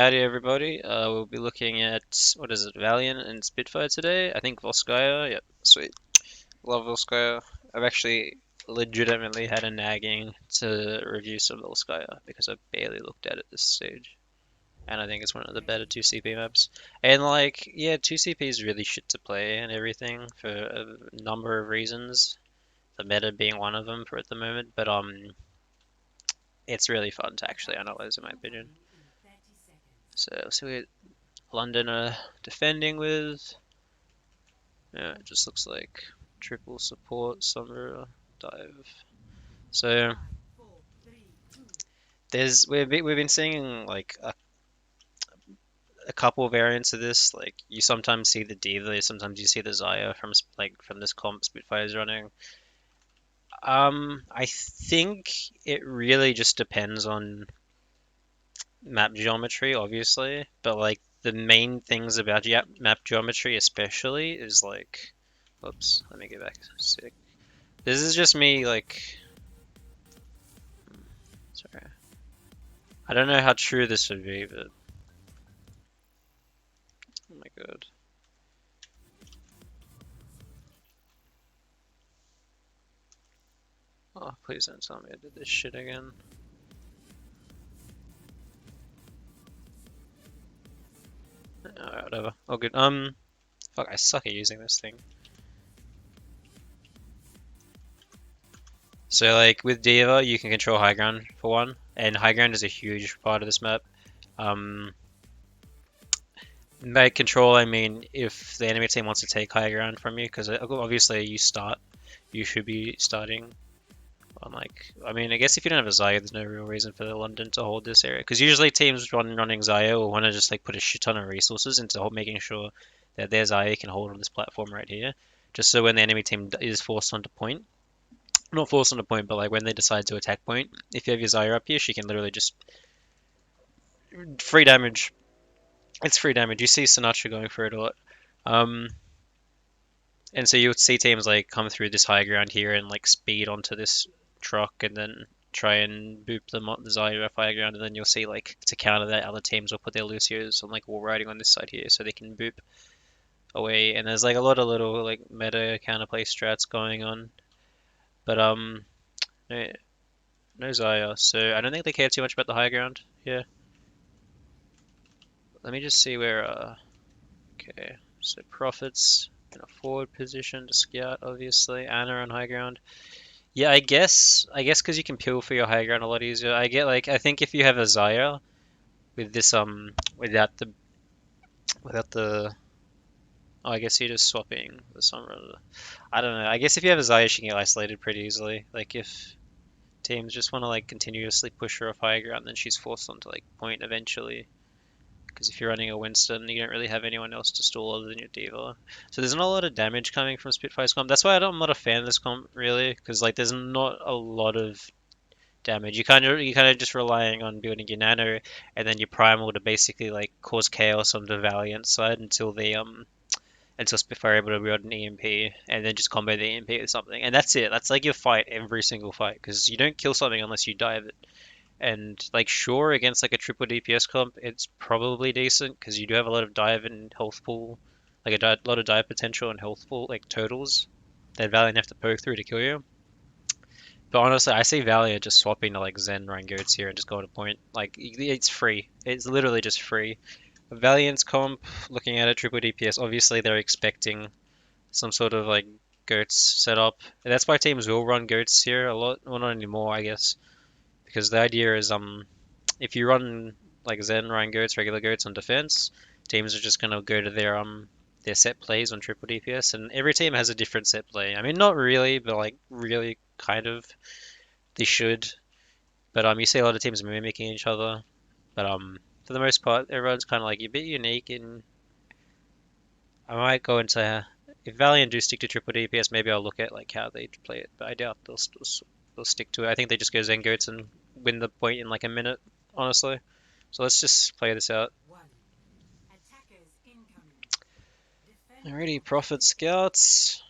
Howdy everybody. We'll be looking at, what is it, Valiant and Spitfire today. I think Volskaya. Yep, sweet. Love Volskaya. I've actually legitimately had a nagging to review some Volskaya because I barely looked at it this stage. And I think it's one of the better 2CP maps. And like, yeah, 2CP is really shit to play and everything for a number of reasons. The meta being one of them for at the moment, but it's really fun to actually analyze in my opinion. So we London are defending with. Yeah, it just looks like triple support, Sombra, dive. So we've been seeing like a couple variants of this. Like you sometimes see the Diva, sometimes you see the Xayah from this comp Spitfire's running. I think it really just depends on map geometry, obviously, but like the main things about map geometry, especially, is like, oops, let me get back a sec. This is just me, like, sorry. I don't know how true this would be, but oh my god. Oh, please don't tell me I did this shit again. Alright, whatever. All good. Fuck, I suck at using this thing. So, like, with Diva, you can control high ground for one, and high ground is a huge part of this map. Um, by control, I mean if the enemy team wants to take high ground from you, because obviously you should be starting on like, I mean, I guess if you don't have a Xayah, there's no real reason for London to hold this area, because usually teams running Xayah will want to just like put a shit ton of resources into making sure that their Xayah can hold on this platform right here, just so when the enemy team is forced onto point, not forced onto point, but like when they decide to attack point, if you have your Xayah up here, she can literally just free damage. It's free damage. You see Sinatra going for it a lot. Um, And so you would see teams like come through this high ground here and like speed onto this truck and then try and boop them on the Zyra high ground, and then you'll see like to counter that other teams will put their Lucios on like wall riding on this side here so they can boop away. And there's like a lot of little like meta counterplay strats going on. But no, no Xayah, so I don't think they care too much about the high ground here. Let me just see where okay. So Prophets in a forward position to scout, obviously. Anna on high ground. Yeah, I guess because you can peel for your high ground a lot easier. I think if you have a Xayah with this without the oh, I guess you're just swapping the Sombra. I don't know. I guess if you have a Xayah, she can get isolated pretty easily. Like if teams just want to like continuously push her off high ground, then she's forced onto like point eventually. Because if you're running a Winston, you don't really have anyone else to stall other than your Diva. So there's not a lot of damage coming from Spitfire's comp. That's why I'm not a fan of this comp really, because like there's not a lot of damage. You kind of just relying on building your nano and then your primal to basically like cause chaos on the Valiant side until Spitfire are able to build an EMP and then just combo the EMP with something. And that's it. That's like your fight every single fight because you don't kill something unless you dive it. And like sure against like a triple DPS comp, it's probably decent because you do have a lot of dive and health pool, like lot of dive potential and health pool like totals that Valiant have to poke through to kill you. But honestly, I see Valiant just swapping to like Zen Rangoons here and just going to point. Like it's free. It's literally just free. Valiant's comp, looking at it, triple DPS. Obviously, they're expecting some sort of like goats setup. And that's why teams will run goats here a lot. Well, not anymore, I guess, because the idea is if you run like Zen Ryan goats, regular goats on defense, teams are just gonna go to their set plays on triple DPS, and every team has a different set play. I mean, not really, but like really kind of. They should, but you see a lot of teams mimicking each other. But for the most part, everyone's kind of like a bit unique. And I might go into if Valiant do stick to triple DPS, maybe I'll look at like how they play it. But I doubt they'll stick to it. I think they just go Zen goats and win the point in like a minute, honestly. So let's just play this out. Alrighty, Prophet Scouts,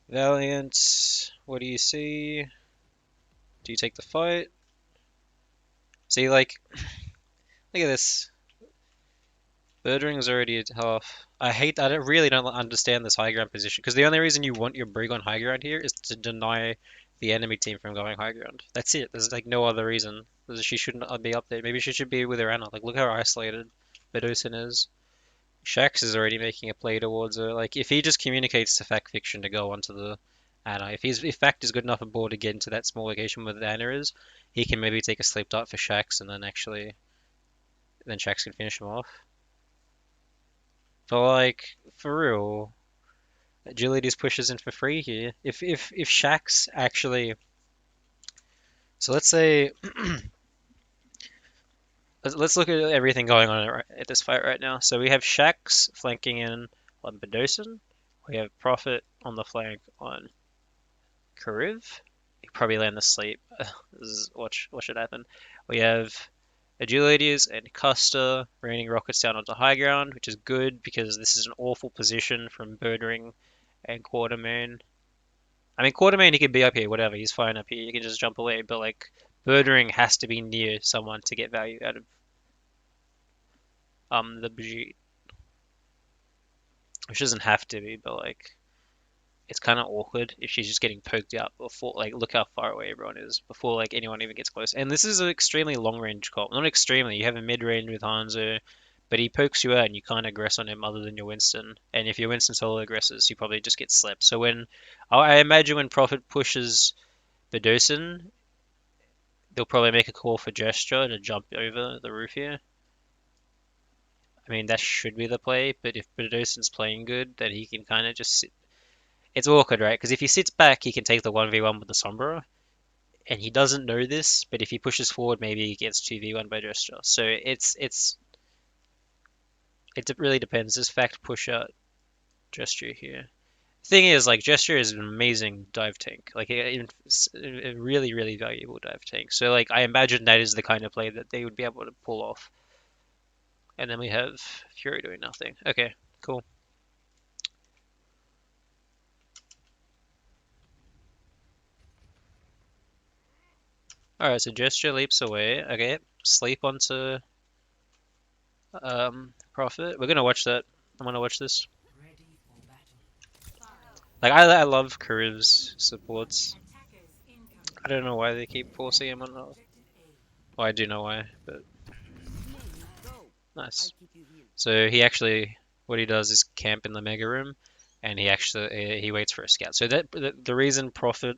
Valiant. What do you see? Do you take the fight? See, like Look at this. Bird ring's already at half. I don't really don't understand this high ground position because the only reason you want your brig on high ground here is to deny the enemy team from going high ground. That's it. There's like no other reason. She shouldn't be up there. Maybe she should be with her Anna. Like look how isolated Bedosin is. Shax is already making a play towards her. Like if he just communicates to Fact Fiction to go onto the Anna, if Fact is good enough aboard to get into that small location where the Anna is, he can maybe take a sleep dart for Shax and then Shax can finish him off. But like for real, Agility's pushes in for free here. If Shax actually, so let's say let's look at everything going on at this fight right now. So we have Shax flanking in on Bedosin. We have Prophet on the flank on Kariv. He probably land asleep. What should happen? We have Agilities and Custer raining rockets down onto high ground, which is good because this is an awful position from Birdring and Quartermain. I mean, Quartermain, he can be up here, whatever. He's fine up here. He can just jump away. But, like, Birdring has to be near someone to get value out of the Brigitte. Which doesn't have to be, but, like, it's kind of awkward if she's just getting poked out before, like, look how far away everyone is before, like, anyone even gets close. And this is an extremely long-range call. Not extremely. You have a mid-range with Hanzo, but he pokes you out and you can't aggress on him other than your Winston. And if your Winston solo aggresses, you probably just get slept. So I imagine when Prophet pushes Bedosin, they'll probably make a call for Gesture to jump over the roof here. I mean, that should be the play, but if Bedosin's playing good, then he can kind of just sit. It's awkward, right? Because if he sits back, he can take the 1v1 with the Sombra, and he doesn't know this, but if he pushes forward, maybe he gets 2v1 by Gesture. So it really depends. Does Fact push out Gesture here? Thing is, like, Gesture is an amazing dive tank. Like, a really, really valuable dive tank. So, like, I imagine that is the kind of play that they would be able to pull off. And then we have Fury doing nothing. Okay, cool. Alright, so Gesture leaps away. Okay, sleep onto Prophet. We're gonna watch that. I'm gonna watch this. Like, I love Kariv's supports. I don't know why they keep forcing him on. Well, I do know why, but nice. So what he does is camp in the mega room, and he waits for a scout. So the reason Prophet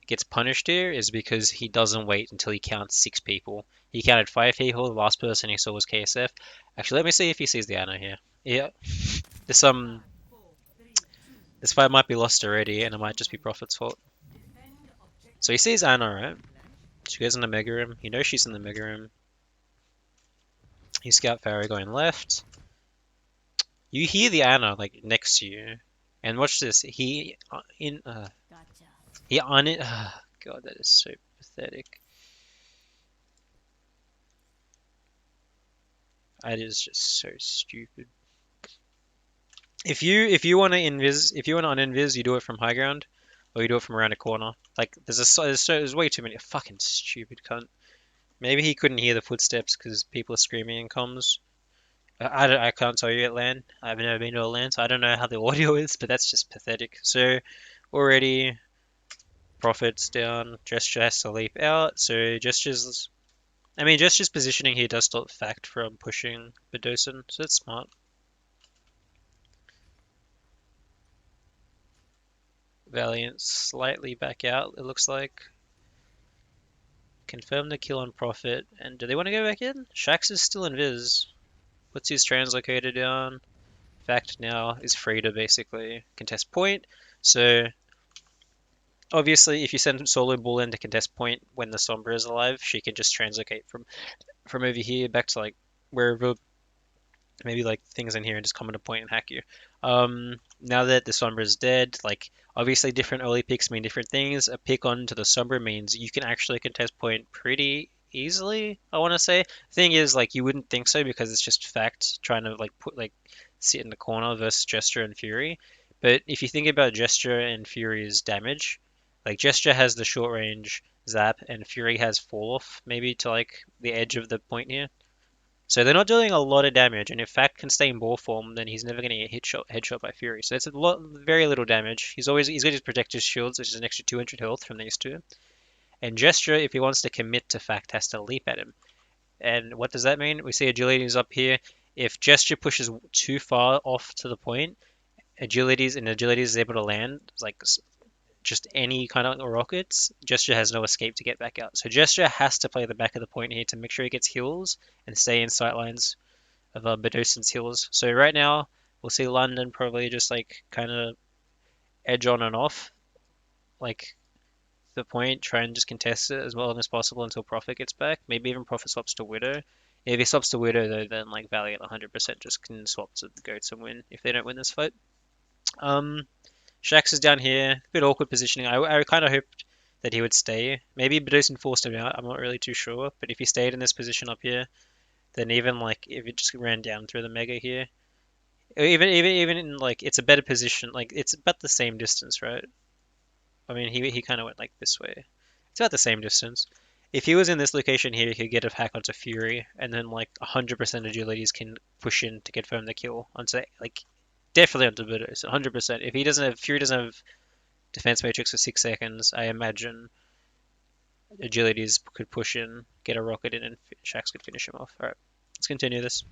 gets punished here is because he doesn't wait until he counts 6 people. He counted 5 people. The last person he saw was KSF. Actually, let me see if he sees the Anna here. Yeah, this this fight might be lost already, and it might just be Prophet's fault. So he sees Anna, right? She goes in the mega room. You know she's in the mega room. You scout Pharaoh going left. You hear the Anna like next to you, and watch this. He on it. God, that is so pathetic. That is just so stupid. If you want to uninvis, you do it from high ground, or you do it from around a corner. Like there's way too many. Fucking stupid cunt. Maybe he couldn't hear the footsteps because people are screaming in comms. I can't tell you at LAN. I've never been to a LAN, so I don't know how the audio is, but that's just pathetic. So already Prophet's down. Gesture has to leap out. So Gesture's positioning here does stop Fact from pushing Bedosin, so that's smart. Valiant slightly back out, it looks like. Confirm the kill on Prophet. And do they want to go back in? Shax is still in Viz. Puts his translocator down. Fact now is free to basically contest point. So obviously if you send Solo Bull in to contest point when the Sombra is alive, she can just translocate from over here back to like wherever maybe like things in here and just come into point and hack you. Now that the Sombra is dead, like obviously different early picks mean different things. A pick onto the Sombra means you can actually contest point pretty easily, I want to say. Thing is, like you wouldn't think so because it's just Fact trying to like sit in the corner versus Gesture and Fury. But if you think about Gesture and Fury's damage, like Gesture has the short range zap and Fury has fall off maybe to like the edge of the point here. So they're not doing a lot of damage, and if Fact can stay in ball form, then he's never going to get headshot by Fury. So it's a lot, very little damage. He's got his protected shields, which is an extra 200 health from these two. And Gesture, if he wants to commit to Fact, has to leap at him. And what does that mean? We see agility is up here. If Gesture pushes too far off to the point, agility is able to land like just any kind of rockets. Gesture has no escape to get back out. So Gesture has to play the back of the point here to make sure he gets heals and stay in sightlines of Bedosen's heals. So right now we'll see London probably just like kind of edge on and off, like the point, try and just contest it as well as possible until Prophet gets back. Maybe even Prophet swaps to Widow. If he swaps to Widow though, then like Valiant 100% just can swap to the Goats and win if they don't win this fight. Um, Shax is down here, a bit awkward positioning. I kind of hoped that he would stay. Maybe Bedosen forced him out. I'm not really too sure, but if he stayed in this position up here, then even like if it just ran down through the Mega here, even in like it's a better position. Like it's about the same distance, right? I mean, he kind of went like this way. It's about the same distance. If he was in this location here, he could get a hack onto Fury, and then like 100% agilities can push in to confirm the kill onto like definitely onto Budos, 100%. If he doesn't have Fury doesn't have defense matrix for 6 seconds, I imagine agilities could push in, get a rocket in, and Shax could finish him off. All right, let's continue this.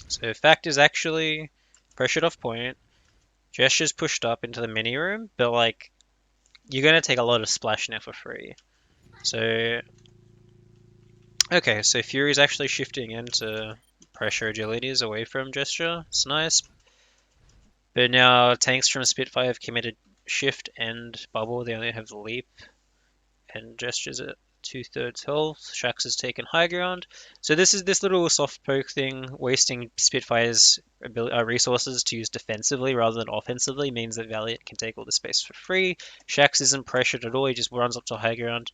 So Fact is actually pressured off point. Gesture's pushed up into the mini room, but like you're gonna take a lot of splash now for free. So okay, so Fury's actually shifting into pressure agilities away from Gesture. It's nice. But now tanks from Spitfire have committed shift and bubble. They only have the leap. And Gesture's at 2/3 health. Shax has taken high ground. So this is this little soft poke thing, wasting Spitfire's resources to use defensively rather than offensively means that Valiant can take all the space for free. Shax isn't pressured at all. He just runs up to high ground.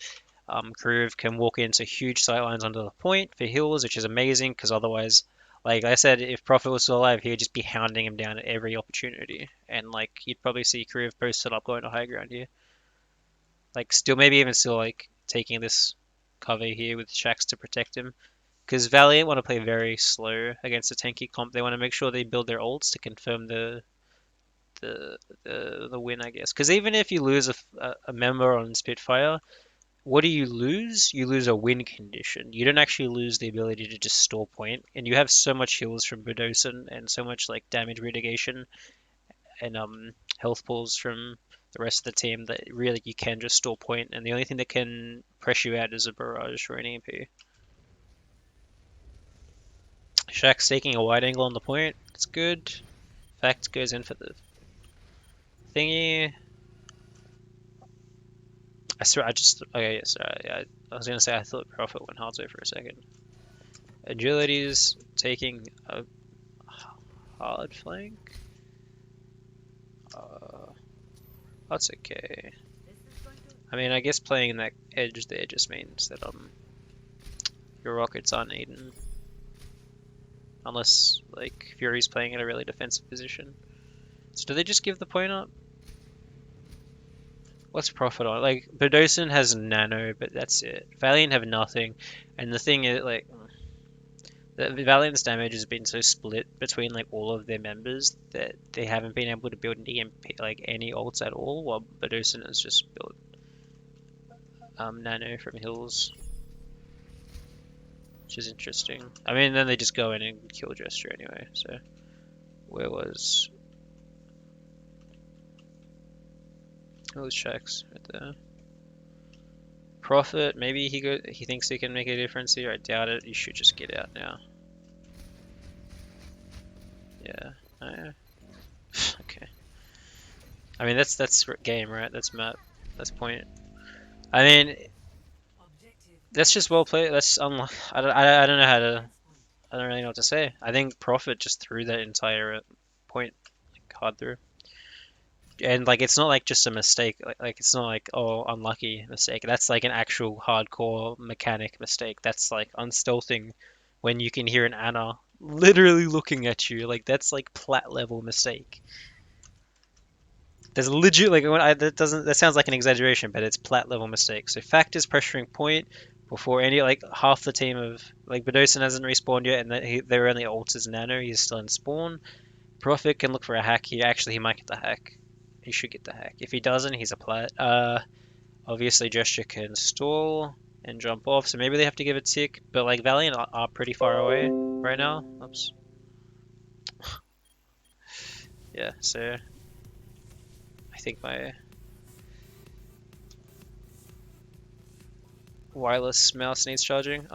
Groove can walk into huge sightlines under the point for heals, which is amazing because otherwise, like I said, if Prophet was still alive, he would just be hounding him down at every opportunity. And like you'd probably see Groove posted up going to high ground here. Like still, maybe even still like taking this cover here with Shax to protect him. Because Valiant want to play very slow against a tanky comp. They want to make sure they build their ults to confirm the win, I guess. Because even if you lose a member on Spitfire, what do you lose? You lose a win condition. You don't actually lose the ability to just store point, and you have so much heals from Budosen and so much like damage mitigation and health pulls from the rest of the team that really you can just store point, and the only thing that can press you out is a barrage or an EMP. Shaq's taking a wide angle on the point. It's good. Fact goes in for the thingy. I swear, I just okay. Yes, yeah, I was gonna say I thought Prophet went hard for a second. Agility's taking a hard flank. That's okay. I mean, I guess playing in that edge there just means that your rockets aren't eaten. Unless, like, Fury's playing in a really defensive position. So do they just give the point up? What's Prophet on? Like, Bedosen has nano, but that's it. Valiant have nothing. And the thing is, like, the Valiant's damage has been so split between, like, all of their members that they haven't been able to build an EMP, like, any ults at all, while Bedosen has just built nano from hills. Which is interesting. I mean, then they just go in and kill Gesture anyway, so... Where was Shax? Right there. Prophet, maybe he thinks he can make a difference here. I doubt it. You should just get out now. Yeah. Oh, yeah. Okay. I mean, that's game, right? That's map. That's point. I mean, that's just well played. That's unlike. I don't know how to. I don't really know what to say. I think Prophet just threw that entire point like, hard through. And like it's not like just a mistake. Like it's not like oh unlucky mistake. That's like an actual hardcore mechanic mistake. That's like unstealthing when you can hear an Ana literally looking at you. Like that's like plat level mistake. There's legit like that sounds like an exaggeration, but it's plat level mistake. So Fact is pressuring point. before any like half the team of like Bedosin hasn't respawned yet, and their only ult is Nano. He's still in spawn. Prophet can look for a hack here. Actually, he might get the hack. He should get the hack. If he doesn't, he's a plat. Obviously Gesture can stall and jump off, so maybe they have to give a tick. But like Valiant are pretty far away right now. Oops. Yeah. So I think my wireless mouse needs charging.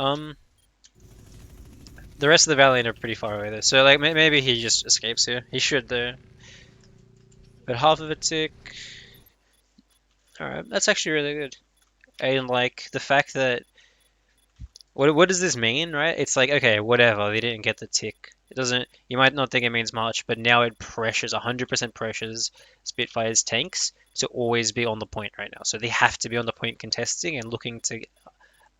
The rest of the Valiant are pretty far away though, so like maybe he just escapes here. He should though. But half of a tick. Alright, that's actually really good. And like the fact that what does this mean, right? It's like okay, whatever. They didn't get the tick. It doesn't. You might not think it means much, but now it pressures 100% pressures Spitfire's tanks to always be on the point right now. So they have to be on the point contesting and looking to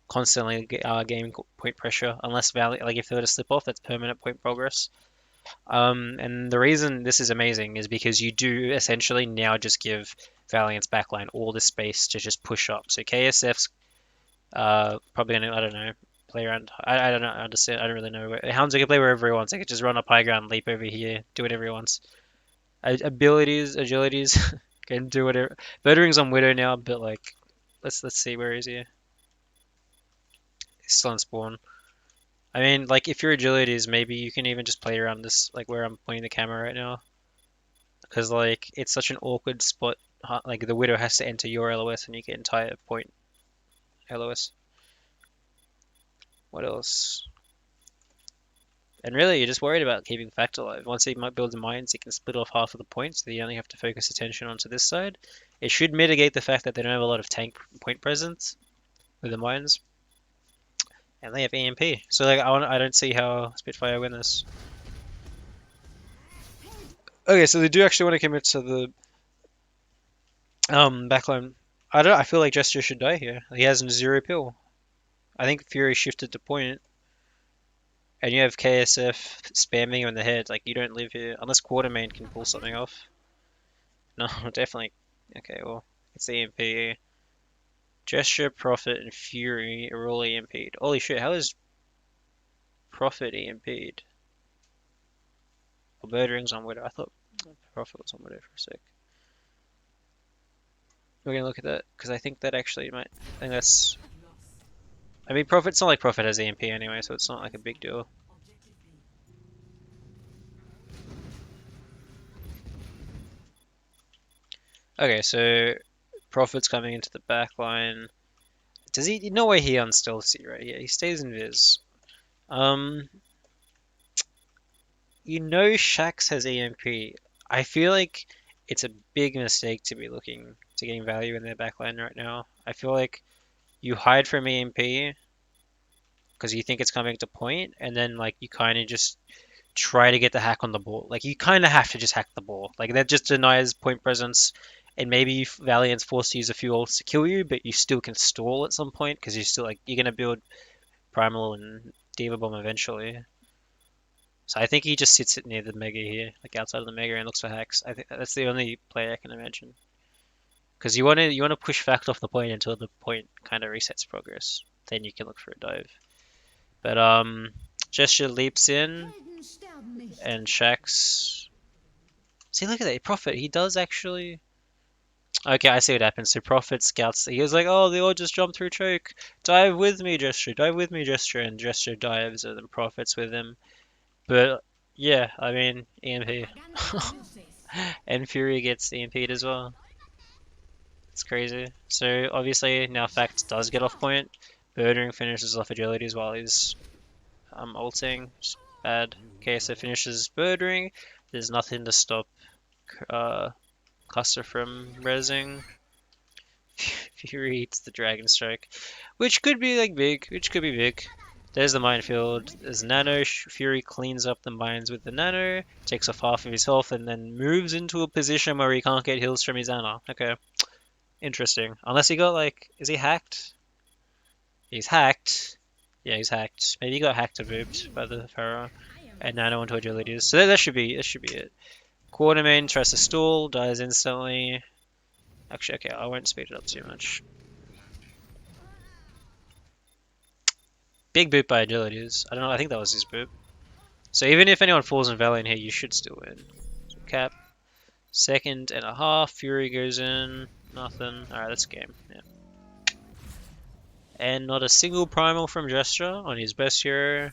constantly gain point pressure. Unless Valiant, like if they were to slip off, that's permanent point progress. And the reason this is amazing is because you do essentially now just give Valiant's backline all the space to just push up. So KSF's probably gonna, I don't know, play around. I don't know, I understand. I don't really know. Hounds can play wherever he wants. They could just run up high ground, leap over here, do whatever he wants. Abilities, agilities, can do whatever. Birdering's on Widow now, but like, let's see, where is he? He's still on spawn. I mean, like, if your agilities, maybe you can even just play around this, like where I'm pointing the camera right now. Because, like, it's such an awkward spot. Like, the Widow has to enter your LOS and you get entire point LOS. What else? And really, you're just worried about keeping Fact alive. Once he might build the mines, he can split off half of the points, so you only have to focus attention onto this side. It should mitigate the fact that they don't have a lot of tank point presence with the mines. And they have EMP. So, like, I don't see how Spitfire win this. Okay, so they do actually want to commit to the backline. I feel like Gesture should die here. He has 0 pill. I think Fury shifted to point, and you have KSF spamming you in the head. Like you don't live here unless Quartermain can pull something off. No, definitely. Okay, well it's EMP. Gesture, Prophet, and Fury are all EMP'd. Holy shit! How is Prophet EMP'd? Well, Birdering's on Widow. I thought Prophet was on Widow for a sec. We're gonna look at that because I think that actually might. I think that's. I mean, Prophet's not like Prophet has EMP anyway, so it's not like a big deal. Okay, so Prophet's coming into the back line. Does he? No way he unstealthy, right? Yeah, he stays in Viz. You know Shax has EMP. I feel like it's a big mistake to be looking to getting value in their backline right now. I feel like you hide from EMP because you think it's coming to point, and then like you kind of just try to get the hack on the ball. Like you kind of have to just hack the ball. Like that just denies point presence, and maybe Valiant's forced to use a few ults to kill you, but you still can stall at some point because you're still like you're gonna build Primal and Diva Bomb eventually. So I think he just sits it near the Mega here, like outside of the Mega, and looks for hacks. I think that's the only play I can imagine. Because you want to push Fact off the point until the point kind of resets progress. Then you can look for a dive. But Gesture leaps in, and Shax. See, look at that. Prophet, he does actually. Okay, I see what happens. So Prophet scouts. He was like, "Oh, they all just jumped through choke. Dive with me, Gesture. Dive with me, Gesture." And Gesture dives, and then Prophet's with him. But yeah, I mean EMP. And Fury gets EMP'd as well. It's crazy. So obviously now Fact does get off point. Birdering finishes off agilities while he's ulting. Just bad. Okay, so finishes Birdering. There's nothing to stop Cluster from rezzing. Fury eats the Dragon Strike, which could be like big. Which could be big. There's the minefield. There's Nano. Fury cleans up the mines with the Nano, takes off half of his health, and then moves into a position where he can't get heals from his Ana. Okay, interesting. Unless he got like, is he hacked? He's hacked. Yeah, he's hacked. Maybe he got hacked and moved by the Pharaoh, and Nano into agilities. So that should be it. Quartermain tries to stall, dies instantly. Actually, okay, I won't speed it up too much. Big boot by Agilities. I don't know, I think that was his boot. So even if anyone falls in Valiant here, you should still win. So cap. Second and a half. Fury goes in. Nothing. Alright, that's game. Yeah. And not a single primal from Gesture on his best hero.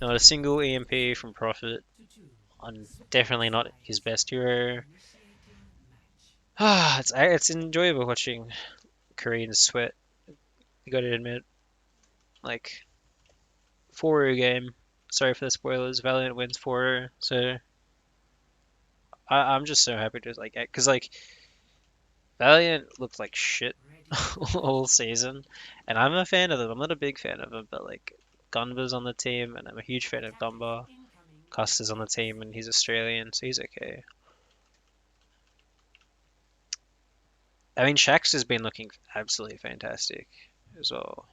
Not a single EMP from Prophet on definitely not his best hero. It's enjoyable watching Koreans sweat. You gotta admit, like 4-0 game. Sorry for the spoilers. Valiant wins 4-0. So I'm just so happy to like, cause like Valiant looked like shit all season, and I'm a fan of them. I'm not a big fan of them, but like Gunba's on the team, and I'm a huge fan of Dumba. Custer's on the team, and he's Australian, so he's okay. I mean, Shax has been looking absolutely fantastic as well.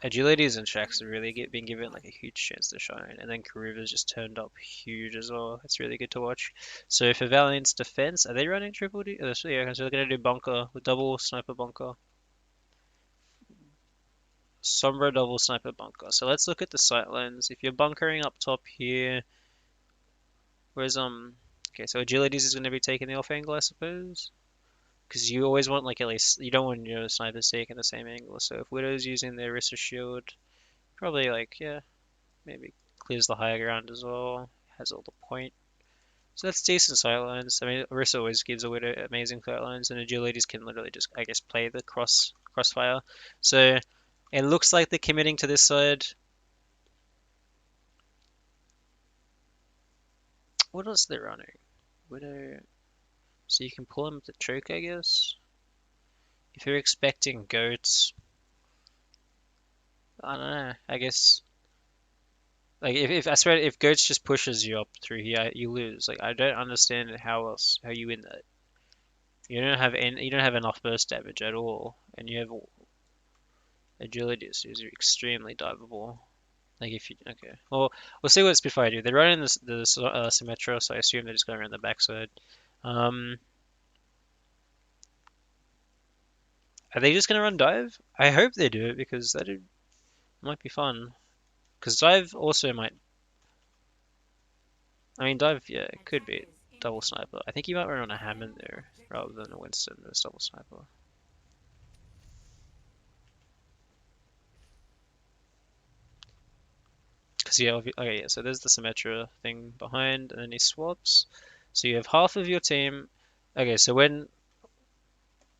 Agilities and Shax have really been given like a huge chance to shine, and then Karuva's just turned up huge as well. It's really good to watch. So for Valiant's defense, are they running triple D? Oh, yeah, so they're gonna do bunker with double sniper bunker, Sombra double sniper bunker. So let's look at the sight lines. If you're bunkering up top here, where's okay, so Agilities is gonna be taking the off angle, I suppose. Because you always want like at least you don't want your snipers taking the same angle. So if Widow's using their Rissa shield, probably like yeah, maybe clears the higher ground as well. Has all the point. So that's decent sightlines. I mean, Orisa always gives a Widow amazing sightlines, and Agilities can literally just, I guess, play the crossfire. So it looks like they're committing to this side. What else are they running? Widow. So you can pull them with the choke, I guess. If you're expecting goats, I don't know. I guess like if I swear if goats just pushes you up through here, you lose. Like I don't understand how you win that. You don't have enough burst damage at all, and you have agility, so you're extremely diveable. Like if you okay, well we'll see what Spitfire do. They're running the Symmetra, so I assume they're just going around the backside. Um, are they just gonna run dive? I hope they do it because that might be fun. Because dive also might. I mean dive, yeah, it could be double sniper. I think you might run on a Hammond there rather than a Winston as double sniper. Because yeah, okay, yeah. So there's the Symmetra thing behind, and then he swaps. So you have half of your team. Okay, so when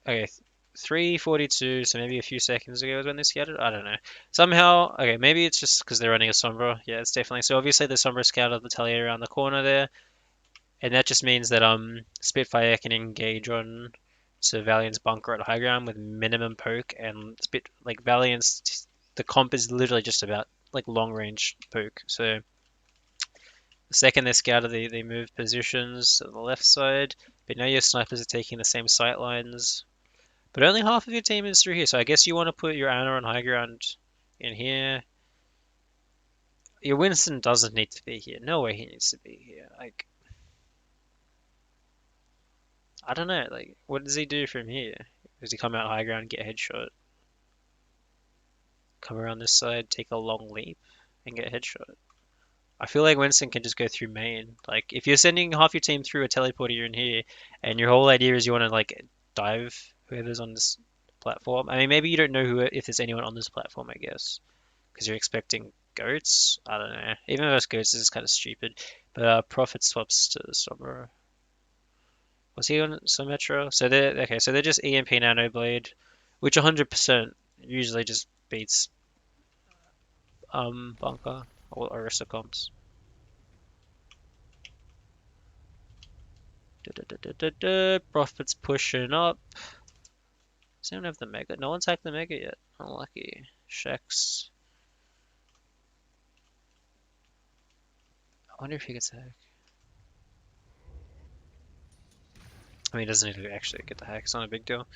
okay, 3:42. So maybe a few seconds ago is when they scouted. I don't know. Somehow, okay, maybe it's just because they're running a Sombra. Yeah, it's definitely. So obviously the Sombra scouted the Talia around the corner there, and that just means that Spitfire can engage on so Valiant's bunker at high ground with minimum poke, and Valiant's the comp is literally just about like long range poke. So the second they scouted, they move positions on the left side, but now your snipers are taking the same sight lines. But only half of your team is through here, so I guess you want to put your Ana on high ground in here. Your Winston doesn't need to be here. No way he needs to be here. Like, I don't know. Like, what does he do from here? Does he come out high ground, get a headshot, come around this side, take a long leap, and get a headshot? I feel like Winston can just go through main. Like, if you're sending half your team through a teleporter in here, and your whole idea is you want to like dive whoever's on this platform. I mean, maybe you don't know if there's anyone on this platform. I guess because you're expecting goats. I don't know. Even if it's goats, this is kind of stupid. But Prophet swaps to Sombra. Was he on Symmetra? So they're okay. So they're just EMP Nano Blade, which 100% usually just beats Bunker or Orisa comps. Prophet's pushing up. Does anyone have the Mega? No one's hacked the Mega yet. Unlucky. Shex. I wonder if he gets a hack. I mean, he doesn't need to actually get the hack. It's not a big deal.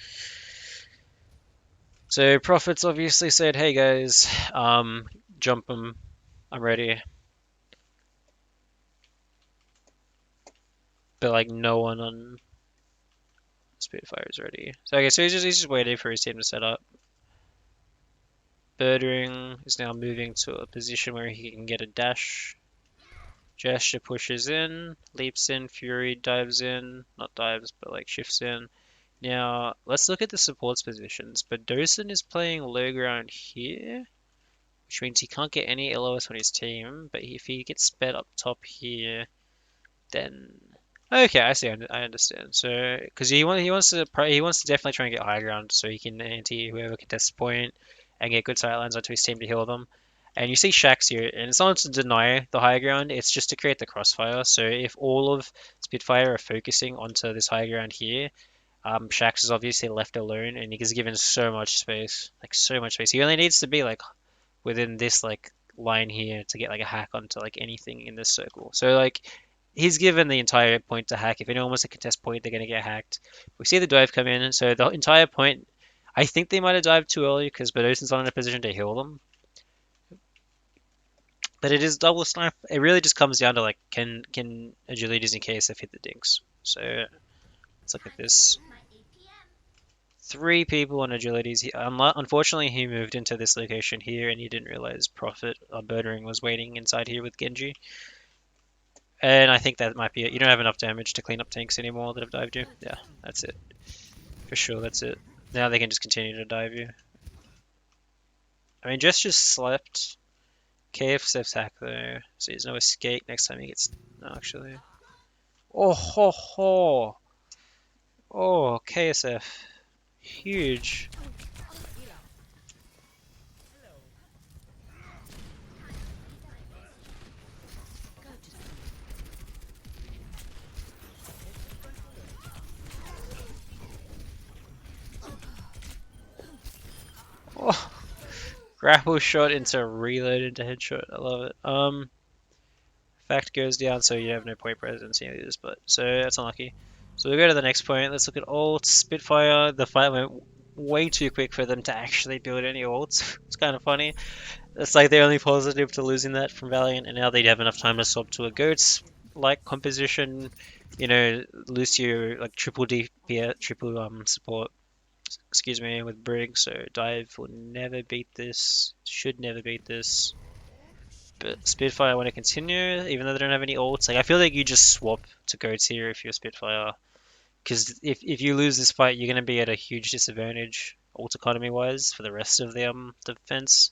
So Prophet's obviously said, "Hey guys, jump him. I'm ready." But like no one on Spitfire is ready. So okay, so he's just waiting for his team to set up. Birdring is now moving to a position where he can get a dash. Gesture pushes in, leaps in, Fury dives in, not dives, but like shifts in. Now, let's look at the supports positions. But Dosen is playing low ground here, which means he can't get any LOS on his team, but if he gets sped up top here, then okay, I see. I understand. So because he wants to definitely try and get high ground so he can anti whoever contests the point and get good sightlines onto his team to heal them. And you see Shax here, and it's not to deny the high ground, it's just to create the crossfire. So if all of Spitfire are focusing onto this high ground here, Shax is obviously left alone, and he is given so much space, like so much space. He only needs to be like within this like line here to get like a hack onto like anything in this circle. So like he's given the entire point to hack. If anyone wants to contest point, they're gonna get hacked. We see the dive come in, so the entire point. I think they might have dived too early because Bedosen's not in a position to heal them. But it is double snipe. It really just comes down to like can agilities in KSF hit the dinks. So let's look at this. Three people on agilities. Unfortunately, he moved into this location here and he didn't realize Prophet or Birdring was waiting inside here with Genji. And I think that might be it. You don't have enough damage to clean up tanks anymore that have dived you. Yeah, that's it. For sure, that's it. Now they can just continue to dive you. I mean, just slept. KFC's hack though, so there's no escape next time he gets. No, actually. Oh ho ho! Oh, KSF. Huge. Oh, grapple shot into reload into headshot. I love it. Fact goes down, so you have no point presence in this, but so that's unlucky. So we go to the next point. Let's look at ults. Spitfire. The fight went way too quick for them to actually build any ults. It's kind of funny. It's like the only positive to losing that from Valiant, and now they'd have enough time to swap to a goats like composition. You know, Lucio like triple DPS, triple support. Excuse me, with Brig. So dive will never beat this. Should never beat this. But Spitfire want to continue, even though they don't have any ults. Like I feel like you just swap to goats here if you're Spitfire, because if you lose this fight, you're gonna be at a huge disadvantage ult economy wise for the rest of the defense.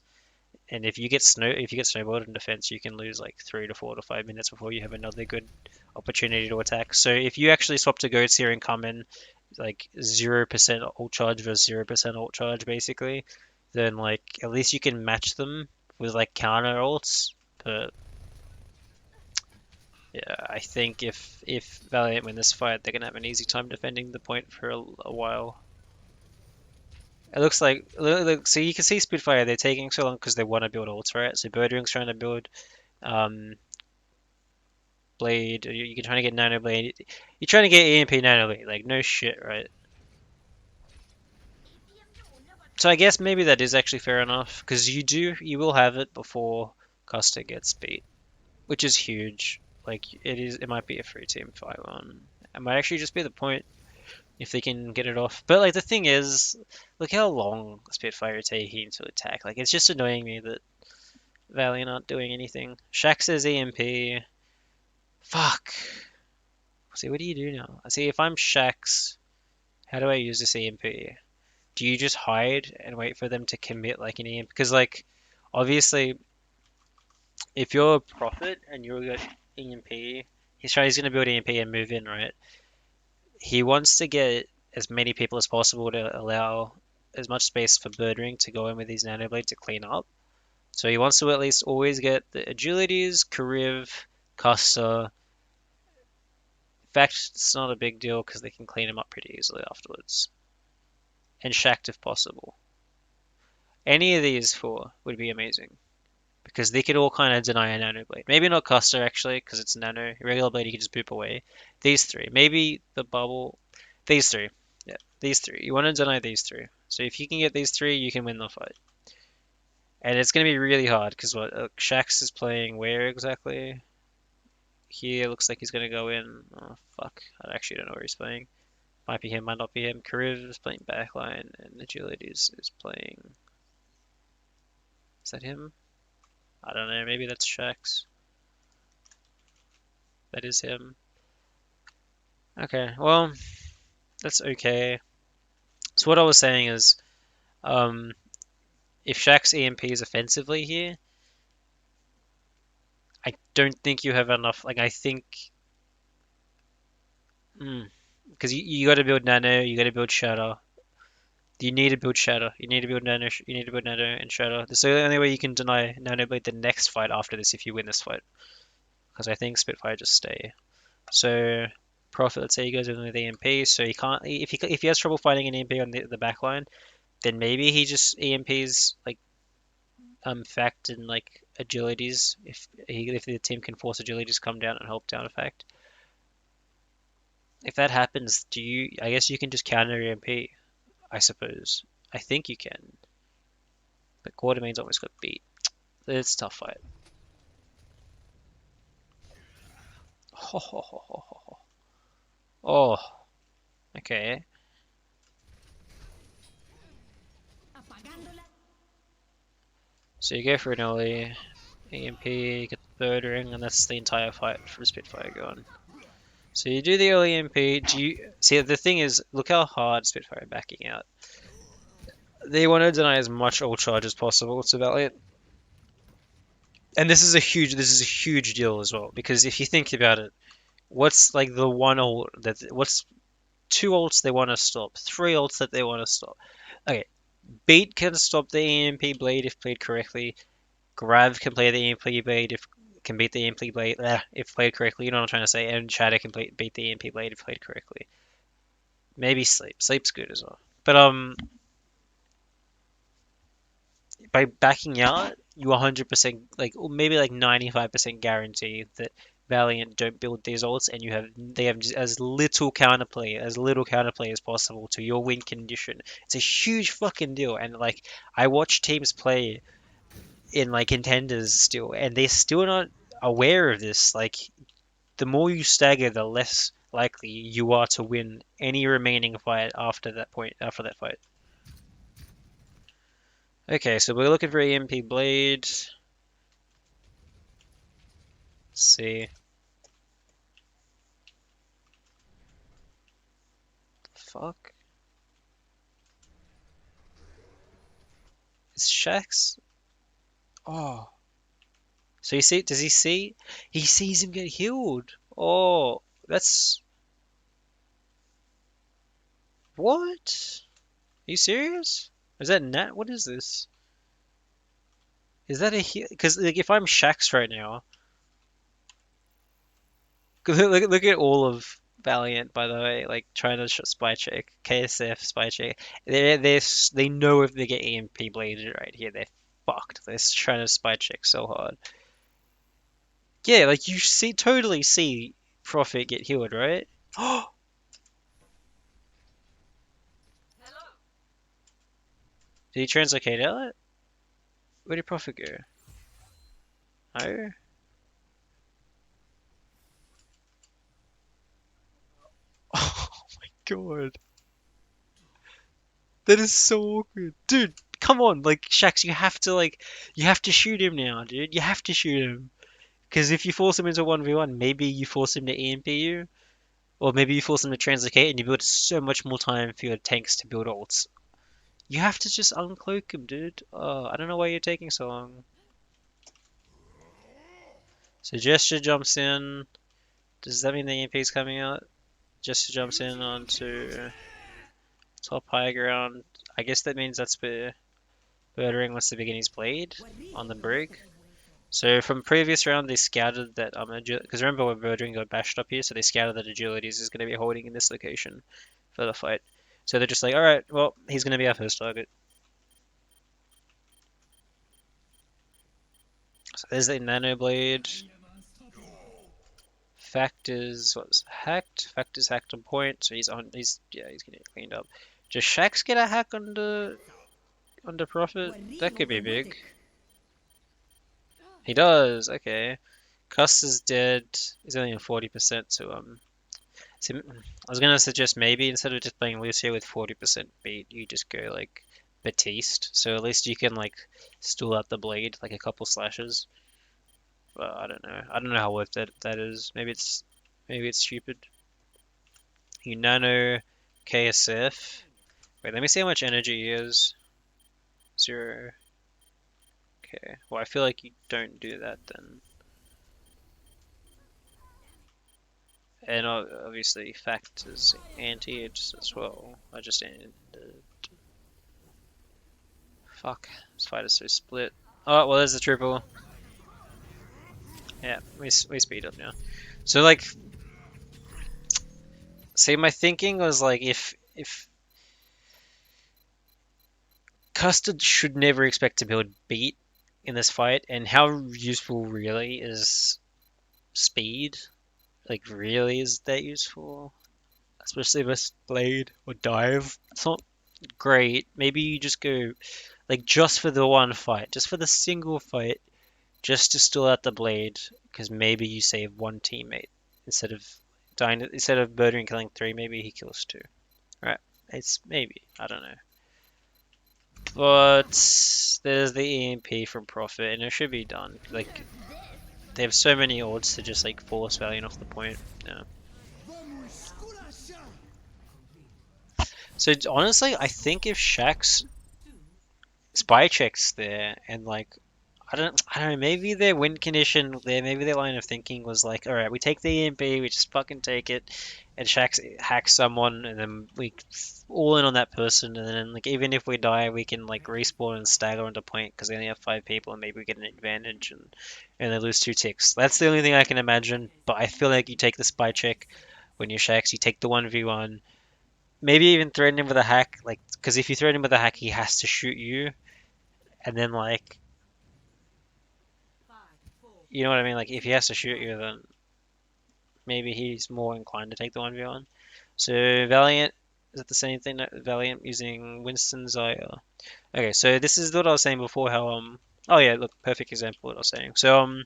And if you get snowballed in defense, you can lose like 3 to 4 to 5 minutes before you have another good opportunity to attack. So if you actually swap to goats here and come in like 0% ult charge versus 0% ult charge basically, then like at least you can match them with like counter ults. But yeah, I think if Valiant win this fight, they're gonna have an easy time defending the point for a while. It looks like, look, so you can see Spitfire, they're taking so long because they want to build ults, right? So Birdring's trying to build um, Blade, you're trying to get Nano Blade. You're trying to get EMP Nano Blade, like no shit, right? So I guess maybe that is actually fair enough, because you will have it before Custer gets beat, which is huge. Like it might be a free team fight one. It might actually just be the point if they can get it off. But like the thing is, look how long Spitfire are taking to attack. Like it's just annoying me that Valiant aren't doing anything. Shaq says EMP. Fuck. See, what do you do now? See, if I'm Shax, how do I use this EMP? Do you just hide and wait for them to commit like an EMP? Because like, obviously, if you're a Prophet and you're got EMP, he's gonna build EMP and move in, right? He wants to get as many people as possible to allow as much space for Birdring to go in with his Nanoblade to clean up. So he wants to at least always get the agilities, Kariv, Custer. In fact, it's not a big deal because they can clean him up pretty easily afterwards. And Shacked if possible. Any of these four would be amazing. Because they could all kind of deny a Nano Blade. Maybe not Custer actually, because it's Nano. Regular Blade you can just boop away. These three. Maybe the bubble. These three. Yeah, these three. You want to deny these three. So if you can get these three, you can win the fight. And it's going to be really hard, because what? Shax is playing where exactly? Here looks like he's going to go in. Oh, fuck. I actually don't know where he's playing. Might be him, might not be him. Kariv is playing backline, and Agilities is playing Is that him? I don't know, maybe that's Shax. That is him. Okay, well, that's okay. So what I was saying is, um, if Shax's EMP is offensively here, I don't think you have enough. Like, I think, because you got to build Nano, you got to build Shatter. You need to build Shatter. You need to build Nano. You need to build Nano and Shatter. This is the only way you can deny Nano Blade the next fight after this if you win this fight. Because I think Spitfire just stay. So Prophet, let's say he goes in with EMP, so he can't. If he has trouble fighting an EMP on the back line, then maybe he just EMPs like fact and like agilities if the team can force agilities to come down and help down effect. If that happens, I guess you can just counter EMP, I suppose. I think you can. But Quartermain's almost got beat. It's a tough fight. Oh, okay. So you go for an early EMP, get the bird ring, and that's the entire fight for Spitfire going. So you do the early EMP. Do you see the thing is, look how hard Spitfire are backing out. They want to deny as much ult charge as possible to Valiant. And this is a huge deal as well, because if you think about it, what's like the one ult what's two ults they want to stop, three ults that they want to stop. Okay, Beat can stop the EMP blade if played correctly. Grav can play the EMP blade if can beat the EMP blade if played correctly. You know what I'm trying to say. And Shadow can beat the EMP blade if played correctly. Maybe Sleep. Sleep's good as well. But by backing out, you 100% like maybe like 95% guarantee that Valiant don't build these ults, and they have as little counterplay as possible to your win condition. It's a huge fucking deal, and like I watch teams play in like contenders still, and they're still not aware of this. Like the more you stagger, the less likely you are to win any remaining fight after that point. After that fight. Okay, so we're looking for EMP Blade. Let's see. Fuck. Is Shax? Oh. So you see? Does he see? He sees him get healed. Oh, that's what? Are you serious? Is that Nat? What is this? Is that a heal? Because like, if I'm Shax right now, look at all of Valiant, by the way, like trying to spy check, KSF spy check. They know if they get EMP bladed right here, they're fucked. They're trying to spy check so hard. Yeah, like you totally see Prophet get healed, right? Did he translocate out? Where did Prophet go? Oh, oh my god, that is so awkward, dude. Come on, like Shax, you have to shoot him now, dude. You have to shoot him. Because if you force him into 1v1, maybe you force him to EMP you, or maybe you force him to translocate and you build so much more time for your tanks to build ults. You have to just uncloak him, dude. Oh, I don't know why you're taking so long. So Gesture jumps in. Does that mean the EMP is coming out? Gesture jumps in onto top high ground. I guess that means that's where Birdering wants to begin his blade on the brig. So from previous round, they scouted that because remember when Verdring got bashed up here, so they scouted that Agilities is going to be holding in this location for the fight. So they're just like, all right, well, he's going to be our first target. So there's the Nano Blade. Fact is what's hacked. Fact is hacked on point, so he's on. He's yeah, he's getting cleaned up. Does Shax get a hack under Prophet? That could be big. He does. Okay. Cuss is dead. He's only on 40%, so I was gonna suggest maybe instead of just playing Lucio with 40% beat, you just go like Batiste, so at least you can like stool out the blade like a couple slashes. But I don't know. I don't know how worth that is. Maybe it's stupid. You nano KSF. Wait, let me see how much energy he has. Zero. Okay. Well, I feel like you don't do that then. And obviously, fact is anti-age as well. I just ended. Fuck. This fight is so split. Oh, well, there's the triple. Yeah, we speed up now. So, like, see, my thinking was like, if Custard should never expect to build beat in this fight, and how useful really is speed? Like, really is that useful? Especially with blade or dive. It's not great. Maybe you just go like just for the one fight, just for the single fight, just to steal out the blade, because maybe you save one teammate instead of instead of murdering killing three. Maybe he kills two. Right? It's maybe I don't know. But there's the EMP from Profit, and it should be done. Like they have so many odds to just like force Valiant off the point. Yeah. So honestly, I think if Shaxx spy checks there and like I don't know, maybe their win condition there, maybe their line of thinking was like, all right, we take the EMP, we just fucking take it, and Shaxx hacks someone, and then we all in on that person, and then like even if we die, we can like respawn and stagger onto point because they only have five people, and maybe we get an advantage, and they lose two ticks. That's the only thing I can imagine. But I feel like you take the spy check when you're Shaxx, you take the 1v1, maybe even threaten him with a hack, like because if you threaten him with a hack, he has to shoot you, and then like you know what I mean? Like if he has to shoot you, then maybe he's more inclined to take the 1v1. So Valiant, is it the same thing? Valiant using Winston Zaya. Okay, so this is what I was saying before. How oh yeah, look, perfect example of what I was saying. So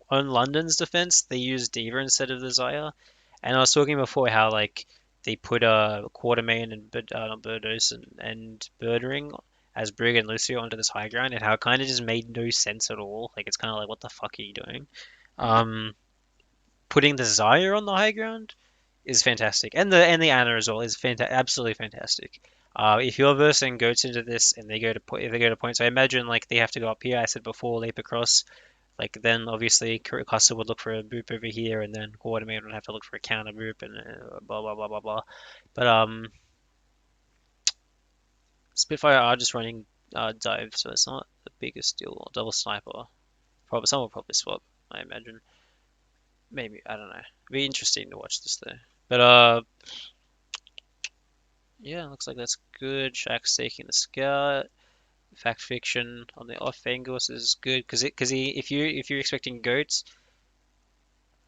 on London's defense, they used Diva instead of the Zaya, and I was talking before how like they put Quartermain and not Birdos and Birdring as Brig and Lucio onto this high ground, and how it kind of just made no sense at all. Like it's kind of like, what the fuck are you doing? Um, Putting the Zaya on the high ground is fantastic, and the Ana as well is absolutely fantastic. If you're versing goats into this and if they go to points, I imagine like they have to go up here. I said before, leap across. Like then obviously Custer would look for a boop over here, and then Quartermain would have to look for a counter boop and blah blah blah blah blah. But Spitfire are just running dive, so it's not the biggest deal. Double sniper, probably someone will probably swap. I imagine. Maybe I don't know. It'd be interesting to watch this though. But yeah, looks like that's good. Shaxx taking the scout. Fact fiction on the off angles is good because if you're expecting goats,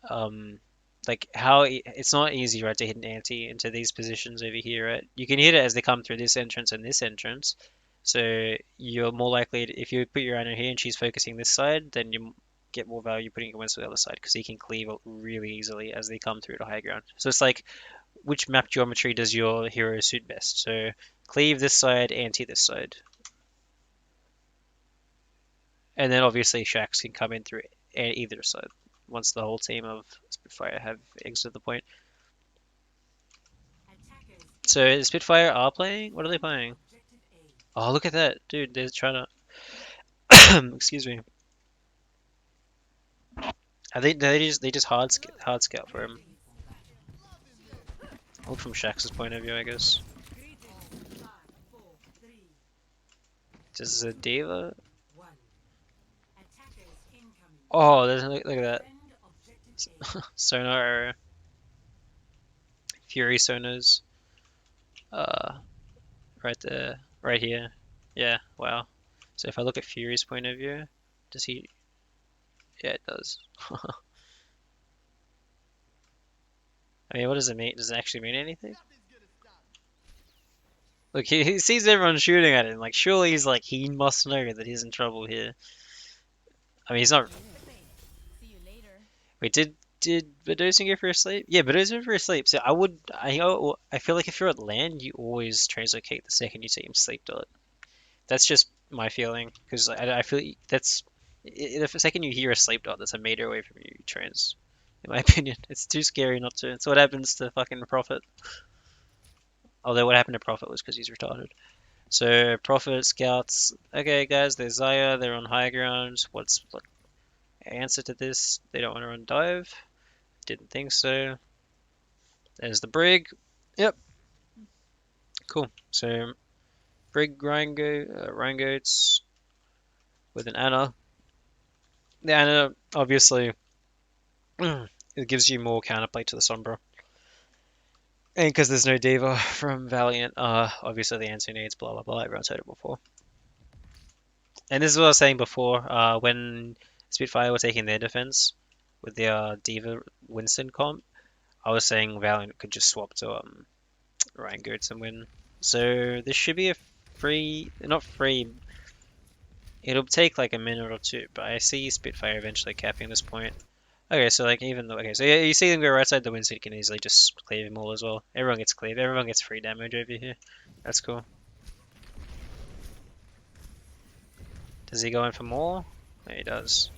um, like it's not easy, right, to hit an anti into these positions over here, right? You can hit it as they come through this entrance and this entrance, so you're more likely if you put your Ana here and she's focusing this side, then you get more value putting your wins to the other side because he can cleave really easily as they come through to high ground. So it's like which map geometry does your hero suit best? So cleave this side, anti this side, and then obviously Shaxx can come in through either side once the whole team of Spitfire have exited the point. So the Spitfire are playing? What are they playing? Oh, look at that. Dude, they're trying to... Excuse me. Are they just hard scout for him? Look from Shax's point of view, I guess. This is a diva. Oh, look at that. Sonar, Fury sonars. Uh, right there, right here. Yeah, wow. So if I look at Fury's point of view, does he? Yeah, it does. I mean, what does it mean? Does it actually mean anything? Look, he sees everyone shooting at him. Like, surely he must know that he's in trouble here. I mean, he's not. Wait, did Bedosian go for a sleep? Yeah, Bedosian went for a sleep. So I feel like if you're at land, you always translocate the second you see him sleep dot. That's just my feeling because I feel that's the second you hear a sleep dot that's a meter away from you, trains. In my opinion, it's too scary not to. It's what happens to fucking Prophet. Although what happened to Prophet was because he's retarded. So Prophet scouts. Okay, guys, there's Zaya. They're on high ground. What's what answer to this? They don't want to run dive. Didn't think so. There's the brig. Yep, cool. So brig Rangoats with an Anna. The Anna obviously it gives you more counterplay to the Sombra. And because there's no Diva from Valiant, obviously the answer needs blah blah blah. Everyone's heard it before. And this is what I was saying before. When Spitfire were taking their defense with the Diva Winston comp, I was saying Valiant could just swap to Ryan Goetz and win. So this should be a free, not free. It'll take like a minute or two, but I see Spitfire eventually capping this point. Okay, so like even though okay, so yeah, you see them go right side the wind, so you can easily just cleave him all as well. Everyone gets cleave. Everyone gets free damage over here. That's cool. Does he go in for more? Yeah, he does.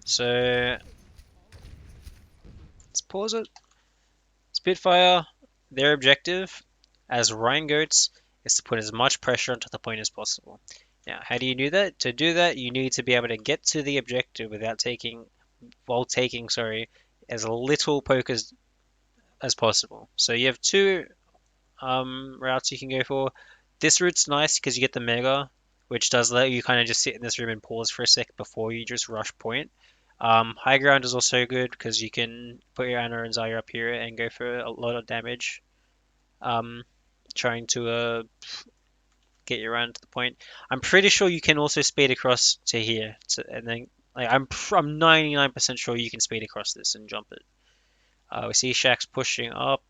So let's pause it. Spitfire, their objective as Rhine Goats is to put as much pressure onto the point as possible. Now, how do you do that? To do that, you need to be able to get to the objective without taking, while taking, sorry, as little poke as possible. So you have two routes you can go for. This route's nice because you get the Mega, which does let you kind of just sit in this room and pause for a sec before you just rush point. High ground is also good because you can put your Ana and Zarya up here and go for a lot of damage. Um, trying to get you around to the point. I'm pretty sure you can also speed across to here, and then like I'm 99% sure you can speed across this and jump it. We see Shaxx pushing up.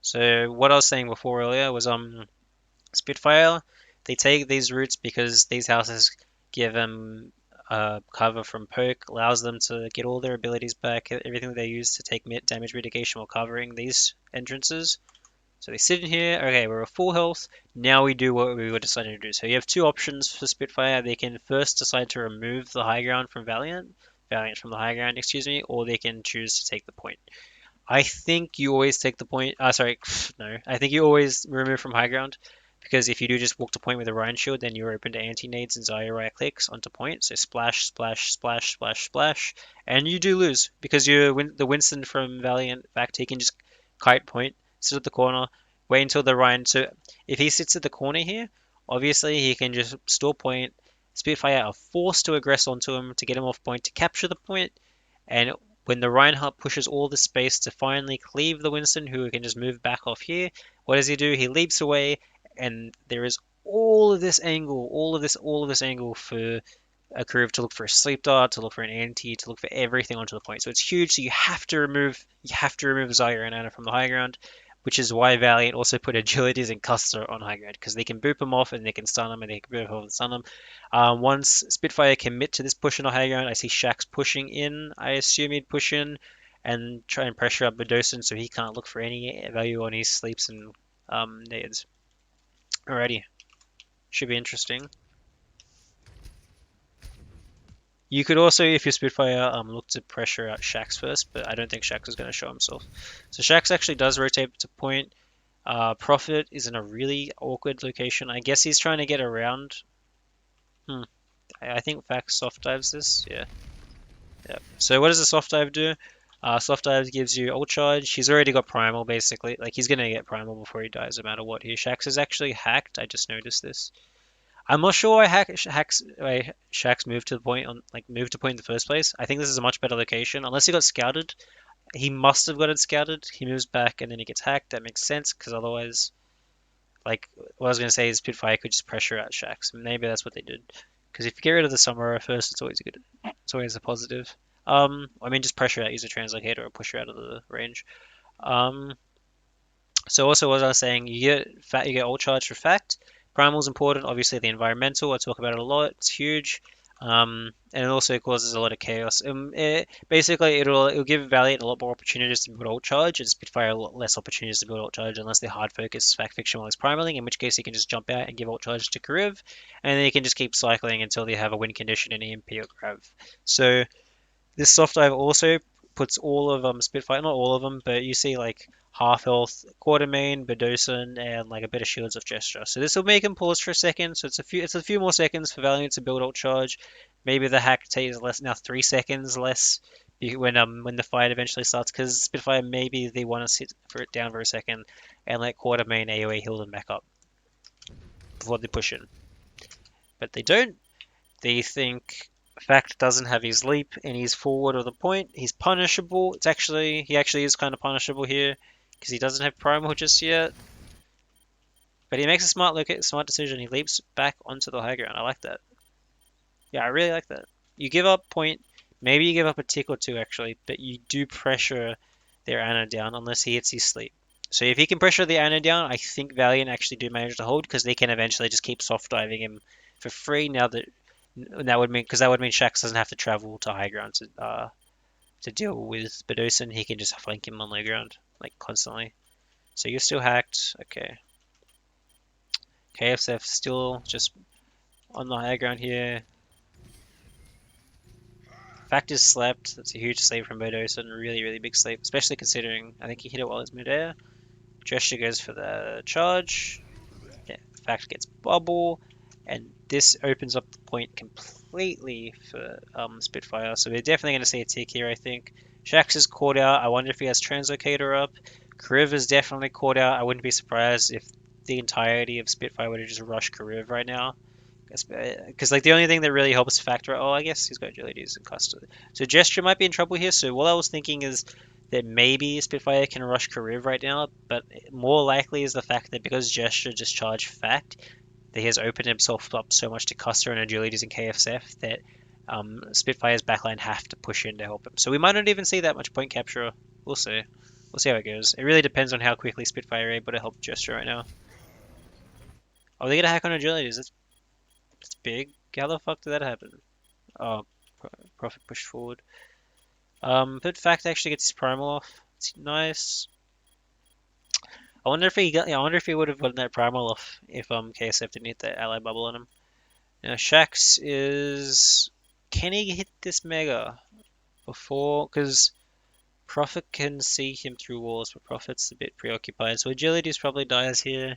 So what I was saying before earlier was Spitfire. They take these routes because these houses give them cover from poke, allows them to get all their abilities back, everything that they use to take damage mitigation while covering these entrances. So they sit in here, okay, we're at full health, now we do what we were deciding to do. So you have two options for Spitfire. They can first decide to remove the high ground from Valiant from the high ground, excuse me, or they can choose to take the point. I think you always take the point. Sorry, no. I think you always remove from high ground because if you do just walk to point with a Ryan shield, then you're open to anti-nades and Zarya right clicks onto point. So splash, splash, splash, splash, splash, and you do lose because the Winston from Valiant fact he can just kite point, sit at the corner, wait until the Ryan. So if he sits at the corner here, obviously he can just store point. Spitfire are forced to aggress onto him to get him off point to capture the point, and when the Reinhardt pushes all the space to finally cleave the Winston, who can just move back off here, what does he do? He leaps away, and there is all of this angle for a curve to look for a sleep dart, to look for an anti, to look for everything onto the point. So it's huge. So you have to remove Zyra and Ana from the high ground, which is why Valiant also put agilities and Custer on high ground because they can boop them off and they can stun them and they can boop off and stun them. Once Spitfire commit to this push on the high ground, I see Shaxx pushing in. I assume he'd push in and try and pressure up Bedosin so he can't look for any value on his sleeps and nades. Alrighty, should be interesting. You could also, if you're Spitfire, look to pressure out Shaxx first, but I don't think Shaxx is going to show himself. So Shaxx actually does rotate to point. Prophet is in a really awkward location. I guess he's trying to get around. I think Vax soft dives this. Yeah. Yeah. So what does a soft dive do? Soft dive gives you ult charge. He's already got primal basically. Like he's gonna get primal before he dies, no matter what. Here, Shaxx is actually hacked. I just noticed this. I'm not sure why Shaxx moved to the point on like moved to point in the first place. I think this is a much better location. Unless he got scouted, he must have got it scouted. He moves back and then he gets hacked. That makes sense because otherwise, like what I was gonna say is Spitfire could just pressure out Shaxx. Maybe that's what they did. Because if you get rid of the Samurai first, it's always good. It's always a positive. I mean, just pressure out, use a translocator, or push her out of the range. Um, so also, as I was saying, you get all charge for fact. Primal's important. Obviously, the environmental. I talk about it a lot. It's huge. And it also causes a lot of chaos. Basically, it'll give Valiant a lot more opportunities to build ult charge, and Spitfire a lot less opportunities to build ult charge unless they hard focus Fact Fiction while he's primaling, in which case he can just jump out and give ult charge to Kariv, and then he can just keep cycling until they have a win condition in EMP or Grav. So this soft dive also puts all of Spitfire, not all of them, but you see like half health, Quartermain, Bedosan, and like a bit of shields of Gesture. So this will make him pause for a second. So it's a few more seconds for Valiant to build ult charge. Maybe the hack takes less now, 3 seconds less when the fight eventually starts, because Spitfire maybe they want to sit for it down for a second and let Quartermain AoE heal them back up before they push in. But they don't. They think Fact doesn't have his leap and he's forward of the point. He's punishable. He actually is kind of punishable here because he doesn't have primal just yet. But he makes a smart decision. He leaps back onto the high ground. I like that. Yeah, I really like that. You give up point. Maybe you give up a tick or two actually, but you do pressure their Ana down unless he hits his sleep. So if he can pressure the Ana down, I think Valiant actually do manage to hold because they can eventually just keep soft diving him for free now that that would mean Shax doesn't have to travel to high ground to deal with Bedosan. He can just flank him on low ground like constantly. So you're still hacked. Okay. KFF still just on the high ground here. Fact is slept. That's a huge sleep from Bedosan. Really, really big sleep, especially considering I think he hit it while it's midair. Gesture goes for the charge. Yeah, Fact gets bubble, and this opens up the point completely for Spitfire. So we're definitely going to see a tick here, I think. Shax is caught out. I wonder if he has Translocator up. Kariv is definitely caught out. I wouldn't be surprised if the entirety of Spitfire were to just rush Kariv right now. Because like the only thing that really helps factor, oh, I guess he's got agilities and custody. So Gesture might be in trouble here. So what I was thinking is that maybe Spitfire can rush Kariv right now, but more likely is the fact that because Gesture discharged Fact, that he has opened himself up so much to Custer and agilities and KFF that Spitfire's backline have to push in to help him. So we might not even see that much point capture. We'll see. We'll see how it goes. It really depends on how quickly Spitfire are able to help Gesture right now. Oh, they get a hack on agilities. That's big. How the fuck did that happen? Oh, Prophet pushed forward. But Fact actually gets his primal off. It's nice. I wonder if he would have gotten that primal off if KSF didn't hit that ally bubble on him. Now Shax is. Can he hit this mega before? Because Prophet can see him through walls, but Prophet's a bit preoccupied. So agility probably dies here.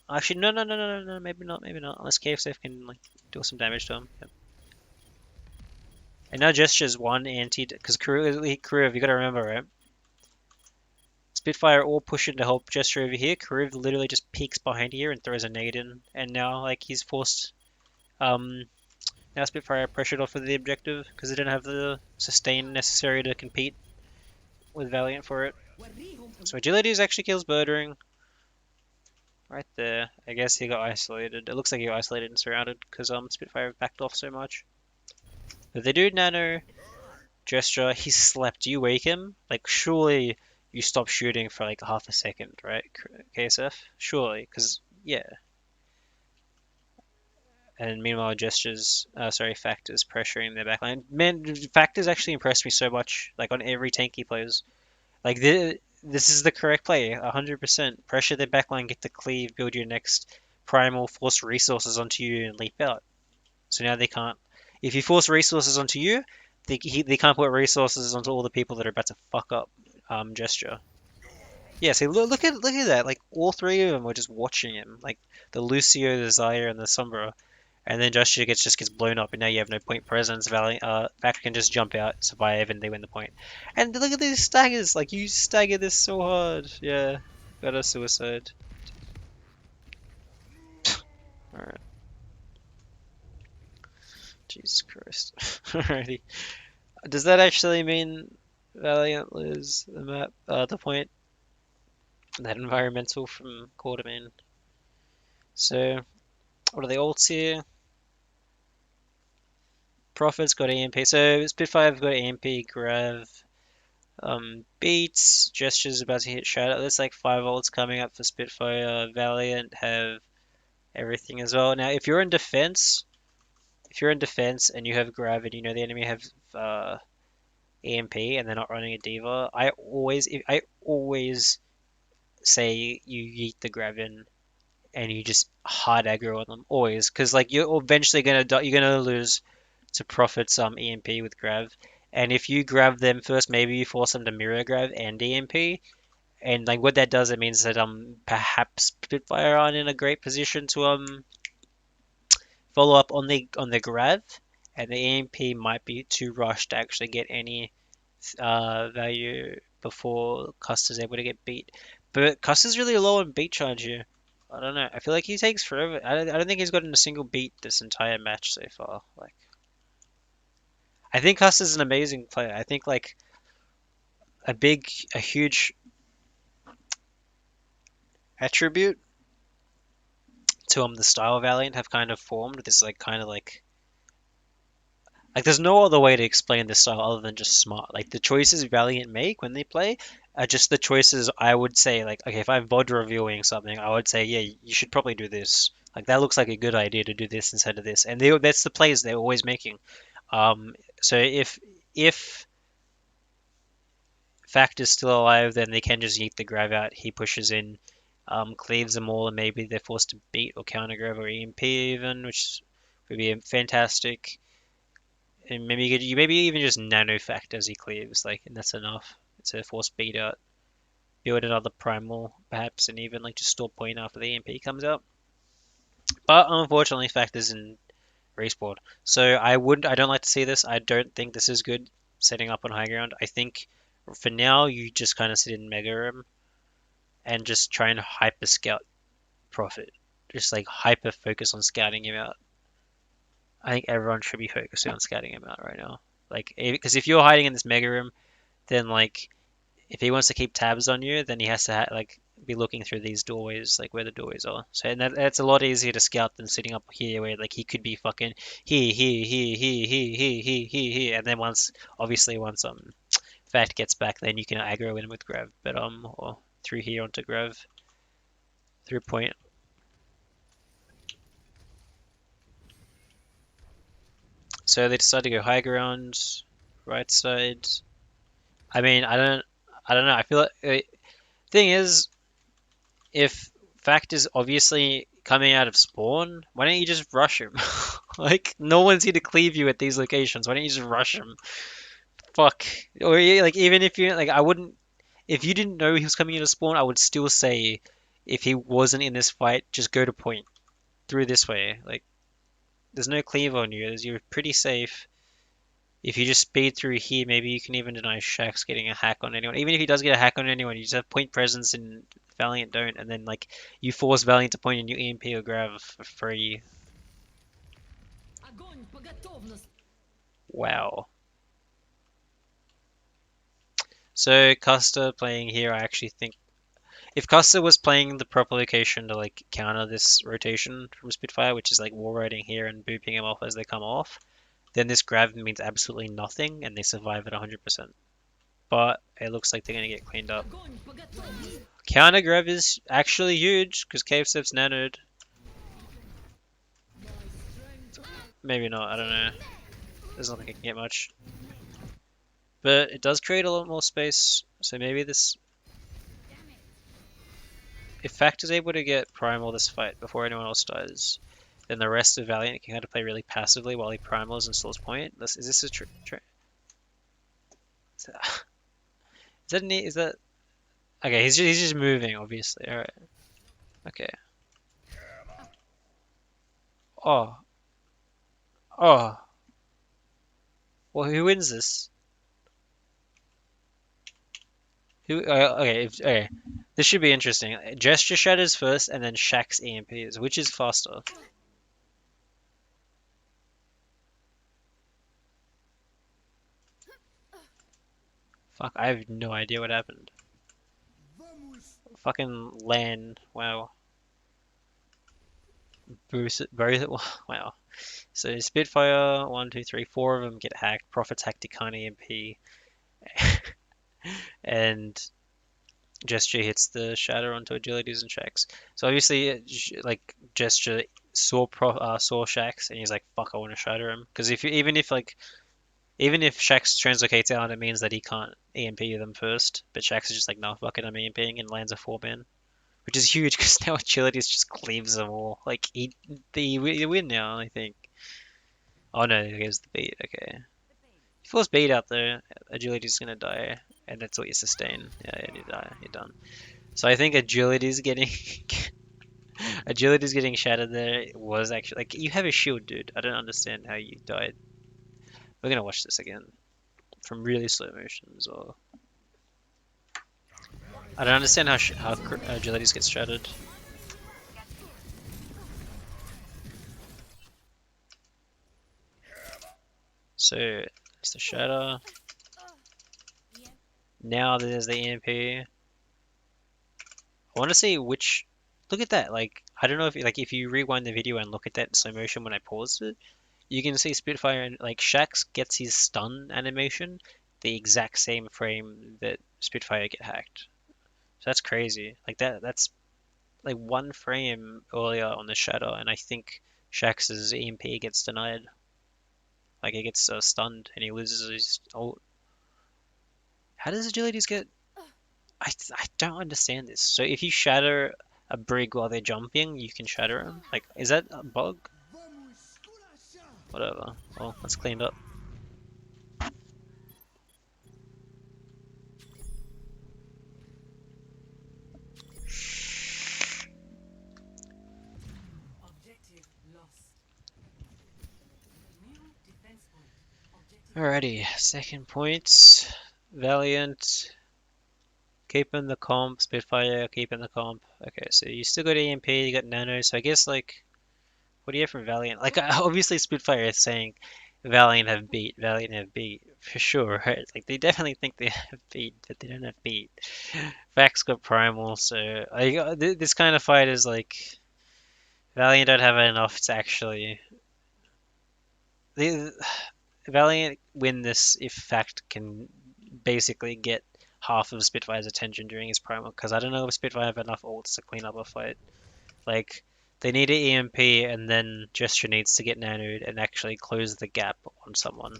Actually, no, maybe not, Unless KFF can like do some damage to him. Yep. And now Gesture's one anti, because crew, you gotta remember, right? Spitfire all push in to help Gesture over here. Kariv literally just peeks behind here and throws a nade in, and now like he's forced. Now Spitfire pressured off of the objective because they didn't have the sustain necessary to compete with Valiant for it. So agility actually kills Birdering right there. I guess he got isolated. It looks like he got isolated and surrounded because Spitfire backed off so much. But they do nano Gesture. He slept. Do you wake him? Like surely you stop shooting for like half a second, right? KSF? Surely, because, yeah. And meanwhile, Factor's pressuring their backline. Man, Factor's actually impressed me so much, like on every tank he plays. Like, this is the correct play, 100%. Pressure their backline, get the cleave, build your next primal, force resources onto you, and leap out. So now they can't. If you force resources onto you, they can't put resources onto all the people that are about to fuck up Gesture. Yeah, see, look at that. Like all three of them were just watching him. Like the Lucio, the Zaire, and the Sombra. And then Gesture just gets blown up, and now you have no point presence. Factor can just jump out, survive, and they win the point. And look at these staggers. Like you stagger this so hard. Yeah, got a suicide. All right. Jesus Christ. Alrighty. Does that actually mean Valiant lose the map? The point. That environmental from Quartermain. So, what are the ults here? Prophet's got EMP. So, Spitfire's got EMP, Grav, Beats, Gesture's about to hit Shadow. There's like 5 ults coming up for Spitfire. Valiant have everything as well. Now, if you're in defense, if you're in defense and you have grab and you know the enemy have uh, EMP and they're not running a diva, I always say you yeet the grab in and you just hard aggro on them always, because like you're eventually you're gonna lose to profit some EMP with grab, and if you grab them first, maybe you force them to mirror grab and EMP, and like what that does, it means that perhaps Spitfire aren't in a great position to follow up on the grab, and the EMP might be too rushed to actually get any value before Custer's able to get beat. But Custer's really low on beat charge here. I don't know. I feel like he takes forever. I don't think he's gotten a single beat this entire match so far. Like, I think Custer's an amazing player. I think like a huge attribute to the style of Valiant have kind of formed this like kind of like there's no other way to explain this style other than just smart. Like the choices Valiant make when they play are just the choices I would say like okay, if I'm VOD reviewing something, I would say yeah, you should probably do this. Like that looks like a good idea to do this instead of this. And that's the plays they're always making. So if Fact is still alive, then they can just yeet the grab out. He pushes in, cleaves them all, and maybe they're forced to beat or counter grab or EMP even, which would be fantastic. And maybe even just nano fact as he cleaves, like, and that's enough to force beat out. Build another primal, perhaps, and even like just store point after the EMP comes out. But unfortunately, fact is in respawn. So I don't like to see this. I don't think this is good setting up on high ground. I think for now you just kind of sit in mega room and just try and hyper scout profit. Just like hyper focus on scouting him out. I think everyone should be focusing on scouting him out right now. Like, because if you're hiding in this mega room, then like if he wants to keep tabs on you, then he has to like be looking through these doorways, like where the doorways are. So and that's a lot easier to scout than sitting up here, where like he could be fucking here, and then once Fat gets back, then you can aggro in with Grav, but or through here onto Grav through point. So they decide to go high ground, right side. I mean, I don't know. I feel like thing is, if Fact is obviously coming out of spawn, why don't you just rush him? Like, no one's here to cleave you at these locations. Why don't you just rush him? Fuck. Or like, even if you like, I wouldn't. If you didn't know he was coming into spawn, I would still say, if he wasn't in this fight, just go to point through this way. Like, there's no cleave on you. You're pretty safe. If you just speed through here, maybe you can even deny Shax getting a hack on anyone. Even if he does get a hack on anyone, you just have point presence and Valiant don't, and then like you force Valiant to point in your EMP or grab for free. Wow. So Custer playing here, I actually think if Custer was playing the proper location to like counter this rotation from Spitfire, which is like wall riding here and booping him off as they come off, then this grab means absolutely nothing and they survive at 100%. But it looks like they're going to get cleaned up. Counter grab is actually huge because Cave Step's nanoed. Maybe not, I don't know. There's nothing I can get much. But it does create a lot more space, so maybe this... If Fact is able to get Primal this fight before anyone else does, then the rest of Valiant can kind of play really passively while he Primals and stalls point. Is this a trick? Is that neat? Is that... Okay, he's just moving, obviously. Alright. Okay. Oh. Oh. Well, who wins this? Okay. This should be interesting. Gesture Shatters first, and then Shax's EMPs. Which is faster? Fuck, I have no idea what happened. Fucking land. Wow. Both. Wow. So Spitfire, 1, 2, 3, 4 of them get hacked. Prophet's hacked to can't EMP. And Gesture hits the shatter onto agilities and checks. So obviously, like Gesture saw Shax and he's like, "Fuck, I want to shatter him." Because if you even if Shax translocates out, it means that he can't EMP them first. But Shax is just like, "No, fuck it, I'm EMPing," and lands a 4-man, which is huge because now Agilities just cleaves them all. Like they win now, I think. Oh no, here's the beat. Okay, if it was beat out there, Agility's gonna die, and that's what you sustain. Yeah, you die, you're done. So I think Agility's getting Agility's getting shattered there was actually like you have a shield, dude. I don't understand how you died. We're gonna watch this again from really slow motion as well. I don't understand how Agilities get shattered. So it's the shatter. Now there's the EMP. I want to see which. Look at that. Like I don't know if you rewind the video and look at that in slow motion when I paused it, you can see Spitfire and like Shax gets his stun animation the exact same frame that Spitfire get hacked. So that's crazy. Like that's like one frame earlier on the shadow, and I think Shax's EMP gets denied. Like he gets stunned and he loses his. Oh, how does Agilities get? I don't understand this. So if you shatter a brig while they're jumping, you can shatter them. Like, is that a bug? Whatever. Well, that's cleaned up. Alrighty, second points. Valiant, keeping the comp. Spitfire, keeping the comp. Okay, so you still got EMP, you got Nano, so I guess, like, what do you have from Valiant? Like, obviously Spitfire is saying Valiant have beat, for sure, right? Like, they definitely think they have beat, but they don't have beat. Vax got Primal, so, this kind of fight is like, Valiant don't have enough to actually. They, Valiant win this if Fact can basically get half of Spitfire's attention during his primal, because I don't know if Spitfire have enough ults to clean up a fight. Like, they need an EMP, and then Gesture needs to get nanoed and actually close the gap on someone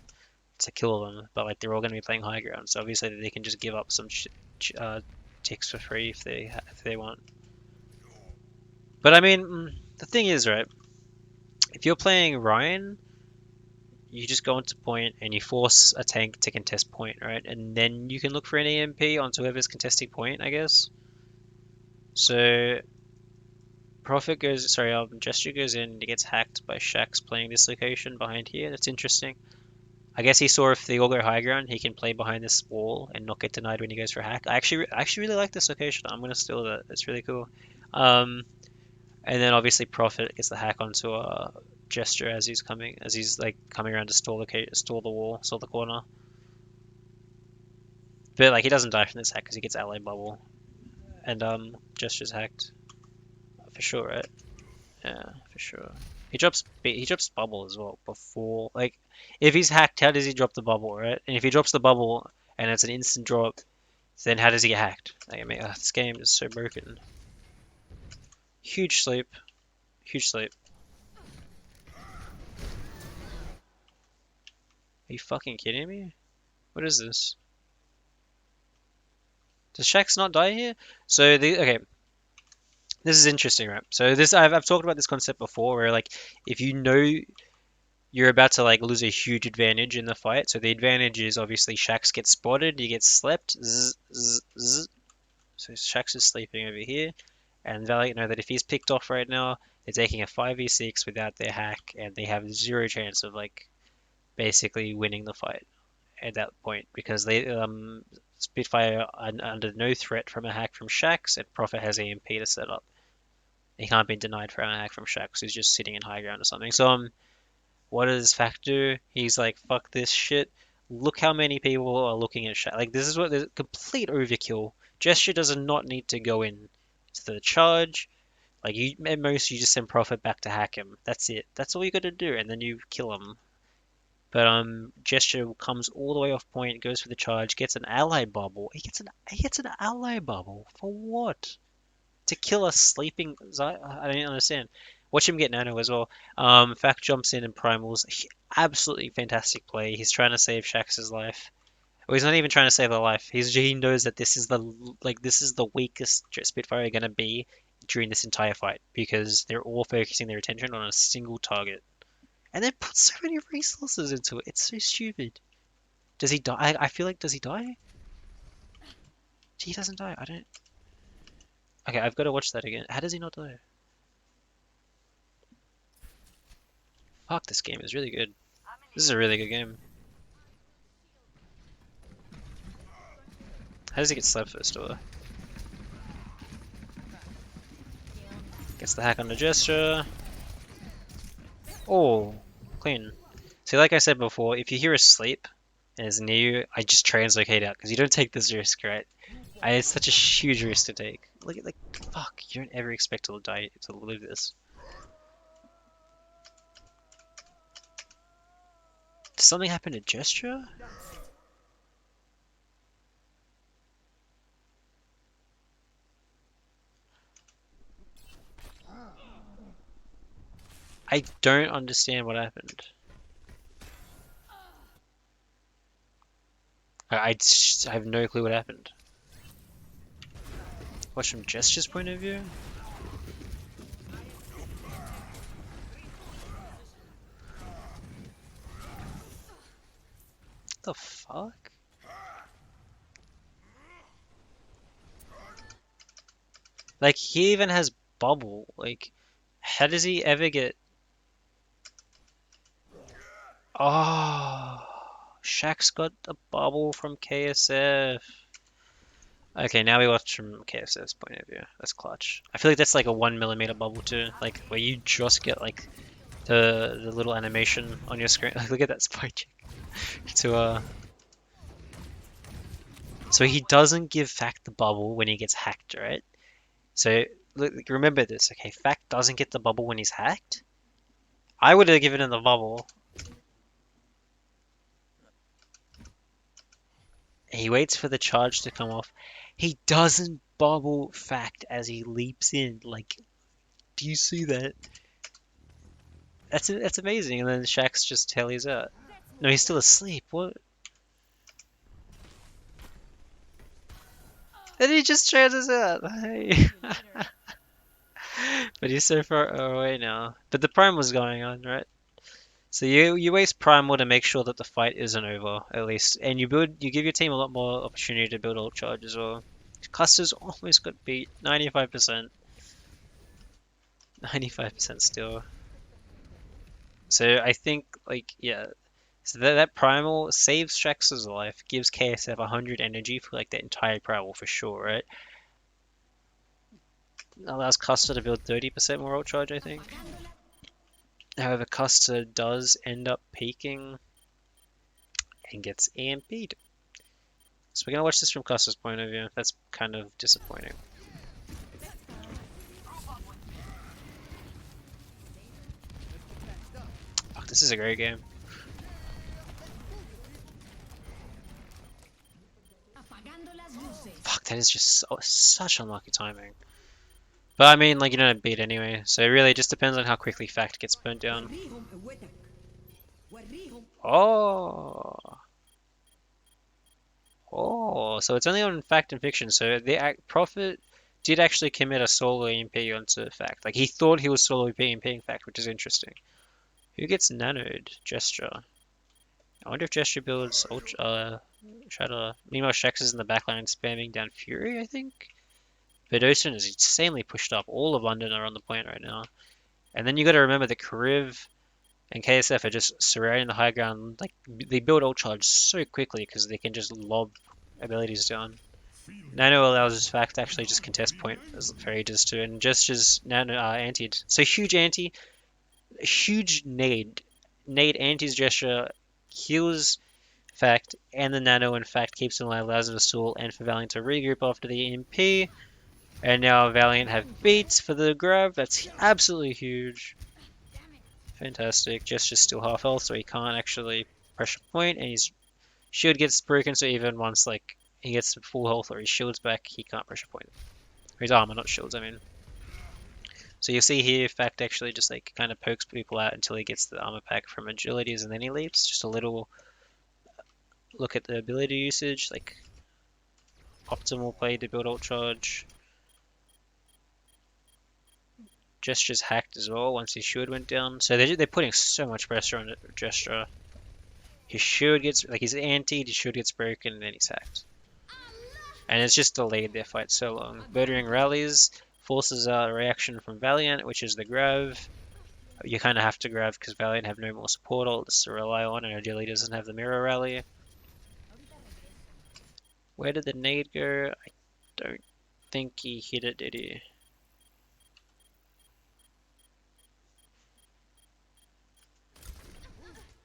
to kill them. But like, they're all going to be playing high ground, so obviously they can just give up some ticks for free if they want. But I mean, the thing is, right? If you're playing Ryan, you just go into point and you force a tank to contest point, right? And then you can look for an EMP onto whoever's contesting point, I guess. So Gesture goes in and he gets hacked by Shax playing this location behind here. That's interesting. I guess he saw if they all go high ground, he can play behind this wall and not get denied when he goes for a hack. I actually really like this location. I'm gonna steal that. It's really cool. Um, and then obviously Prophet gets the hack onto a Gesture as he's like coming around to stall the wall, stall the corner. But like he doesn't die from this hack because he gets ally bubble and Gesture's hacked for sure, right? Yeah, for sure. He drops bubble as well before like if he's hacked, how does he drop the bubble, right? And if he drops the bubble and it's an instant drop, then how does he get hacked? Like, I mean, this game is so broken. Huge sleep, huge sleep. Are you fucking kidding me? What is this? Does Shax not die here? So the okay, this is interesting, right? So this I've talked about this concept before, where like if you know you're about to like lose a huge advantage in the fight. So the advantage is obviously Shax gets spotted, he gets slept. Zzz, zzz, zzz. So Shax is sleeping over here, and Valiant know that if he's picked off right now, they're taking a 5v6 without their hack, and they have zero chance of like basically winning the fight at that point because they Spitfire are under no threat from a hack from Shax, and Prophet has EMP to set up. He can't be denied from a hack from Shax, who's just sitting in high ground or something. So what does Fact do? He's like, fuck this shit. Look how many people are looking at Shax. Like, this is what the complete overkill. Gesture does not need to go in to the charge. Like, you at most you just send Prophet back to hack him. That's it. That's all you got to do, and then you kill him. But Gesture comes all the way off point, goes for the charge, gets an ally bubble. He gets an ally bubble for what? To kill a sleeping. I don't understand. Watch him get nano as well. Fact jumps in and primals. Absolutely fantastic play. He's trying to save Shax's life. Well, he's not even trying to save their life. He knows that this is the weakest Spitfire are gonna be during this entire fight because they're all focusing their attention on a single target. And then put so many resources into it. It's so stupid. Does he die? I feel like does he die? He doesn't die. I don't. Okay, I've got to watch that again. How does he not die? Fuck, this game is really good. This is a really good game. How does he get slapped first of all? Gets the hack on the gesture. Oh, clean. See, like I said before, if you hear a sleep and it's near you, I just translocate out because you don't take this risk, right? It's such a huge risk to take. Look at like, fuck, you don't ever expect to die to live this. Did something happen to gesture? I don't understand what happened. I have no clue what happened. Watch from gesture's point of view. The fuck? Like he even has bubble. Like, how does he ever get? Oh, Shaq's got the bubble from KSF. Okay, now we watch from KSF's point of view. That's clutch. I feel like that's like a 1 millimeter bubble too, like where you just get like the little animation on your screen. Like, look at that spike check. So he doesn't give Fact the bubble when he gets hacked, right? So look, remember this, okay? Fact doesn't get the bubble when he's hacked. I would have given him the bubble. He waits for the charge to come off. He doesn't bubble Fact as he leaps in. Like, do you see that? That's amazing. And then Shax's just tellies out. No, he's still asleep. What? And he just chances out. Hey. But he's so far away now. But the prime was going on, right? So you waste primal to make sure that the fight isn't over, at least, and you give your team a lot more opportunity to build ult charge as well. Clusters almost got beat, 95%, 95% still. So I think like yeah, so that primal saves Shax's life, gives KSF 100 energy for like the entire primal for sure, right? Allows Custer to build 30% more ult charge, I think. However, Custer does end up peaking and gets AMP'd. So we're gonna watch this from Custer's point of view. That's kind of disappointing. Fuck, this is a great game. Fuck, that is just such unlucky timing. But I mean, like, you don't beat anyway, so it really just depends on how quickly Fact gets burnt down. Oh! Oh, so it's only on Fact and Fiction, so the Prophet did actually commit a solo EMP onto Fact. Like, he thought he was solo EMPing Fact, which is interesting. Who gets nanoed? Gesture. I wonder if Gesture builds Shadow. Meanwhile, Shax is in the backline spamming down Fury, I think? Vidocin is insanely pushed up. All of London are on the point right now. And then you got to remember that Kariv and KSF are just surrounding the high ground. Like, they build ult charge so quickly because they can just lob abilities down. Nano allows Fact to actually just contest point for ages too, and Gesture's Nano antied. So huge anti, huge nade. Nade antis Gesture, heals Fact, and the Nano in Fact keeps him alive, allows him to stall, and for Valiant to regroup after the EMP. And now Valiant have beats for the grab. That's absolutely huge. Fantastic. Gesture's still half health, so he can't actually pressure point, and his shield gets broken, so even once like he gets to full health or his shield's back, he can't pressure point. Or his armor, not shields, I mean. So you see here, Fact actually just like kind of pokes people out until he gets the armor pack from agilities, and then he leaps. Just a little look at the ability usage, like optimal play to build ult charge. Gesture's hacked as well once his shield went down. So they're putting so much pressure on Gesture. His shield gets, like he's antied, his shield gets broken, and then he's hacked. And it's just delayed their fight so long. Birdering rallies, forces out a reaction from Valiant, which is the grab. You kind of have to grab because Valiant have no more support ults to rely on, and Agility doesn't have the mirror rally. Where did the nade go? I don't think he hit it, did he?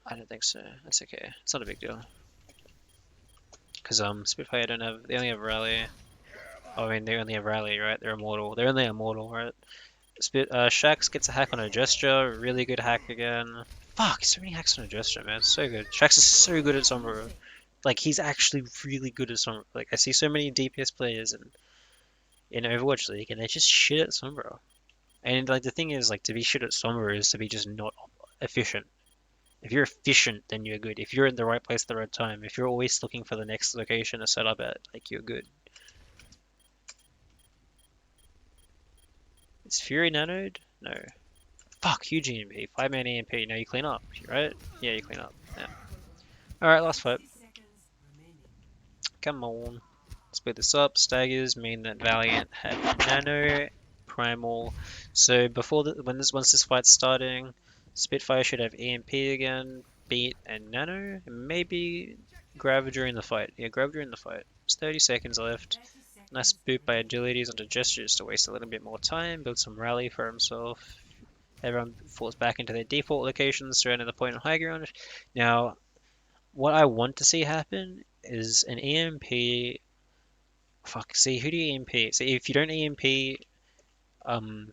I don't think so. That's okay. It's not a big deal. Because Spitfire don't have, they only have rally. Oh, I mean, they only have rally, right? They're immortal. They're only immortal, right? Shax gets a hack on a gesture. Really good hack again. Fuck, so many hacks on a gesture, man. So good. Shax is so good at Sombra. Like, he's actually really good at Sombra. Like, I see so many DPS players in Overwatch League, and they're just shit at Sombra. And, like, the thing is, like, to be shit at Sombra is to be just not efficient. If you're efficient, then you're good. If you're in the right place at the right time, if you're always looking for the next location to set up at, like, you're good. Is Fury nanoed? No. Fuck, huge EMP. 5-man EMP. No, you clean up, right? Yeah, you clean up. Yeah. Alright, last fight. Come on. Split this up. Staggers mean that Valiant have nano, primal. So before once this fight's starting, Spitfire should have EMP again, beat and nano, and maybe grab during the fight. Yeah, grab during the fight. There's 30 seconds left. Nice boot by agilities onto gestures to waste a little bit more time, build some rally for himself. Everyone falls back into their default locations, surrounding the point on high ground. Now, what I want to see happen is an EMP. Fuck, see, who do you EMP? See, if you don't EMP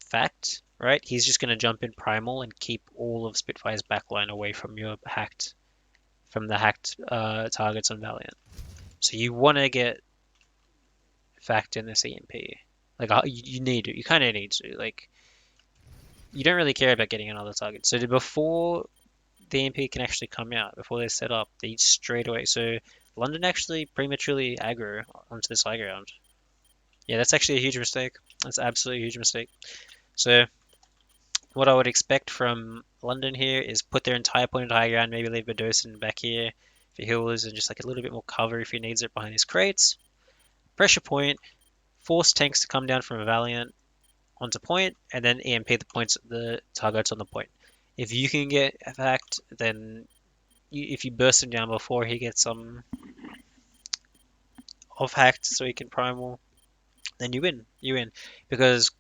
Fact, right, he's just going to jump in Primal and keep all of Spitfire's backline away from from the hacked targets on Valiant. So you want to get Fact in this EMP. Like, you need to, you kind of need to, like, you don't really care about getting another target. So before the EMP can actually come out, before they're set up, they straight away. So London actually prematurely aggro onto this high ground. Yeah, that's actually a huge mistake. That's absolutely a huge mistake. So what I would expect from London here is put their entire point at high ground, maybe leave Badosin back here for healers and just like a little bit more cover if he needs it behind his crates. Pressure point, force tanks to come down from a Valiant onto point, and then EMP the targets on the point. If you can get hacked, then if you burst him down before he gets off hacked so he can primal, then you win. You win. Because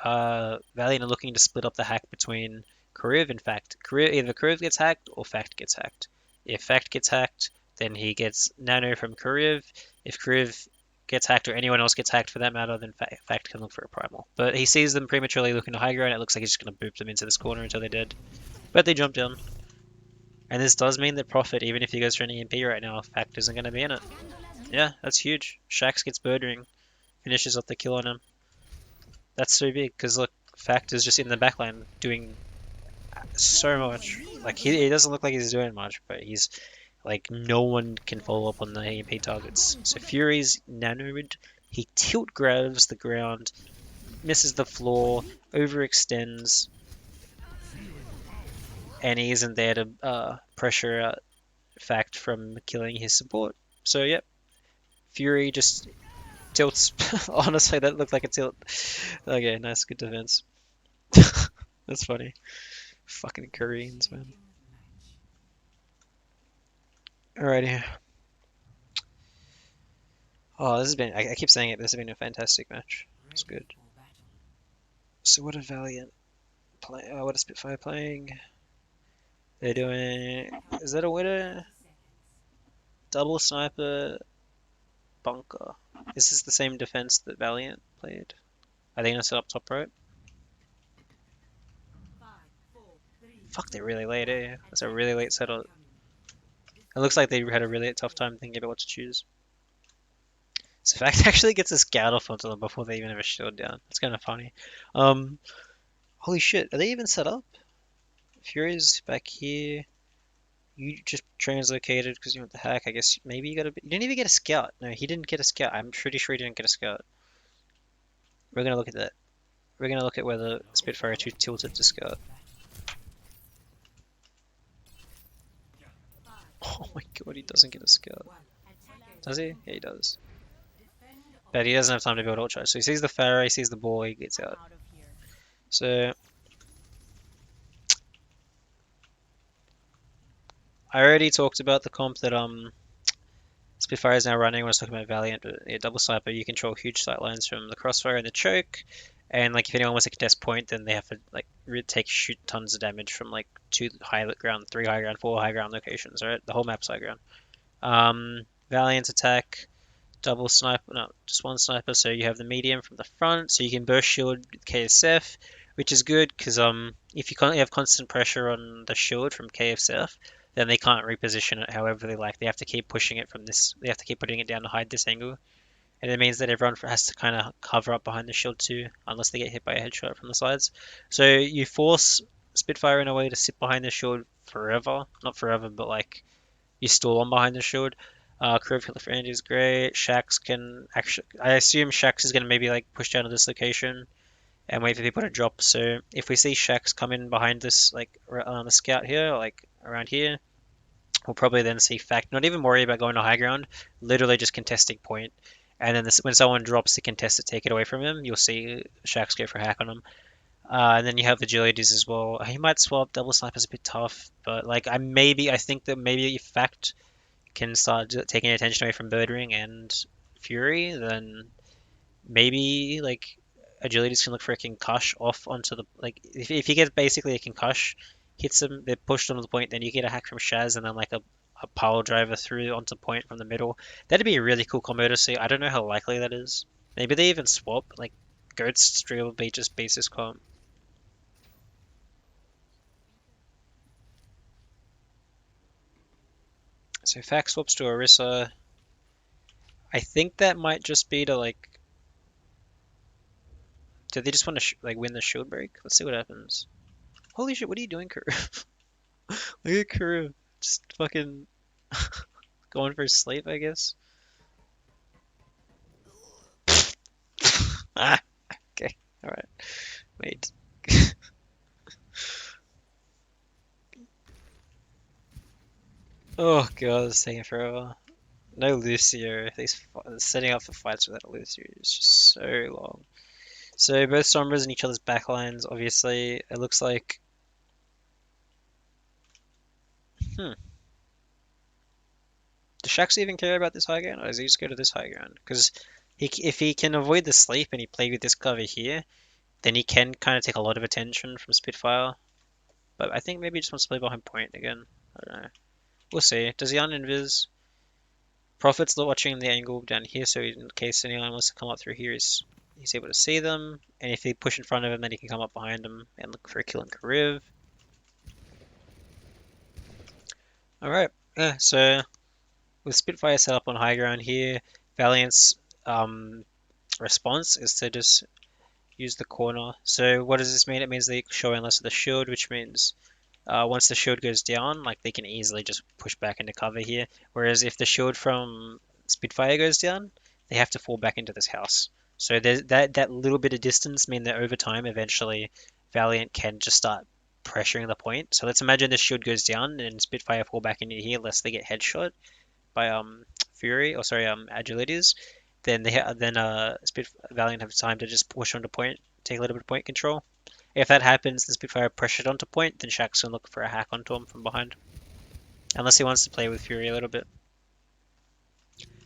Valiant are looking to split up the hack between Karev and Fact. Either Karev gets hacked or Fact gets hacked. If Fact gets hacked, then he gets nano from Karev. If Karev gets hacked or anyone else gets hacked for that matter, then Fact can look for a primal. But he sees them prematurely looking to high ground. It looks like he's just going to boop them into this corner until they're dead. But they jump down. And this does mean that Prophet, even if he goes for an EMP right now, Fact isn't going to be in it. Yeah, that's huge. Shax gets bird ring, finishes up the kill on him. That's so big, because look, Fact is just in the backline doing so much. Like, he doesn't look like he's doing much, but he's, like, no one can follow up on the EMP targets. So Fury's nanoed, he tilt grabs the ground, misses the floor, overextends, and he isn't there to pressure out Fact from killing his support. So, yep, Fury just tilts. Honestly, that looked like a tilt. Okay, nice, good defense. That's funny. Fucking Koreans, man. Alrighty. Oh, this has been, I keep saying it, this has been a fantastic match. It's good. So what are Valiant play? What is Spitfire playing? They're doing, is that a winner? Double sniper, bunker. Is this the same defense that Valiant played? Are they gonna set up top right? Fuck, they're really late, eh? That's a really late setup. It looks like they had a really tough time thinking about what to choose. So Fact actually gets a scout off onto them before they even have a shield down. It's kind of funny. Holy shit, are they even set up? Fury's back here. You just translocated because you want the hack. I guess maybe you got a. You didn't even get a scout. No, he didn't get a scout. I'm pretty sure he didn't get a scout. We're gonna look at that. We're gonna look at whether Spitfire 2 tilted to scout. Oh my god, he doesn't get a scout. Does he? Yeah, he does. But he doesn't have time to build ult charge. So he sees the Pharaoh, he sees the ball, he gets out. So I already talked about the comp that Spitfire is now running when I was talking about Valiant, but yeah, double sniper, you control huge sight lines from the crossfire and the choke. And like if anyone wants to contest point, then they have to like shoot tons of damage from like 2 high ground, 3 high ground, 4 high ground locations, right? The whole map's high ground. Valiant attack, double sniper, no, just one sniper. So you have the medium from the front, so you can burst shield with KSF, which is good because if you can't have constant pressure on the shield from KSF, then they can't reposition it however they like. They have to keep pushing it from this. They have to keep putting it down to hide this angle, and it means that everyone has to kind of cover up behind the shield too, unless they get hit by a headshot from the sides. So you force Spitfire in a way to sit behind the shield forever, not forever, but like you stall on behind the shield. Crew of Hitler Friend is great. Shax can actually, I assume Shax is going to maybe like push down to this location and wait for people to drop. So if we see Shax come in behind this, like on the scout here, like around here, we'll probably then see Fact not even worry about going to high ground, literally just contesting point. And then when someone drops the contest to take it away from him, you'll see Shax go for a hack on him. And then you have agilities as well. He might swap double sniper's a bit tough, but like I think that maybe if Fact can start taking attention away from Birdring and Fury, then maybe like agilities can look for a concuss off onto the like if he gets basically a concuss, hits them, they're pushed onto the point, then you get a hack from Shaz and then like a pile driver through onto point from the middle. That'd be a really cool combo to see. I don't know how likely that is. Maybe they even swap like Goat's Stream will be just basis comp. So Fact swaps to Orisa. I think that might just be to like. Do they just want to like win the shield break? Let's see what happens. Holy shit! What are you doing, Kuru? Look at Kuru, just fucking going for sleep, I guess. Ah, okay, all right. Wait. Oh god, it's taking forever. No Lucio. These setting up for fights without Lucio is just so long. So both Sombras in each other's backlines. Obviously, it looks like. Hmm. Does Shax even care about this high ground, or does he just go to this high ground? Because if he can avoid the sleep and he play with this cover here, then he can kind of take a lot of attention from Spitfire. But I think maybe he just wants to play behind point again. I don't know. We'll see. Does he uninvis? Prophet's watching the angle down here, so in case anyone wants to come up through here, he's able to see them. And if they push in front of him, then he can come up behind them and look for a kill in Kariv. Alright, yeah, so with Spitfire set up on high ground here, Valiant's response is to just use the corner. So what does this mean? It means they show in less of the shield, which means once the shield goes down, like they can easily just push back into cover here. Whereas if the shield from Spitfire goes down, they have to fall back into this house. So there's that little bit of distance mean that over time, eventually, Valiant can just start pressuring the point. So let's imagine the shield goes down and Spitfire fall back into here, lest they get headshot by Fury or sorry Agilities. Then Valiant have time to just push onto point, take a little bit of point control. If that happens, the Spitfire pressured onto point, then Shaxx can look for a hack onto him from behind. Unless he wants to play with Fury a little bit.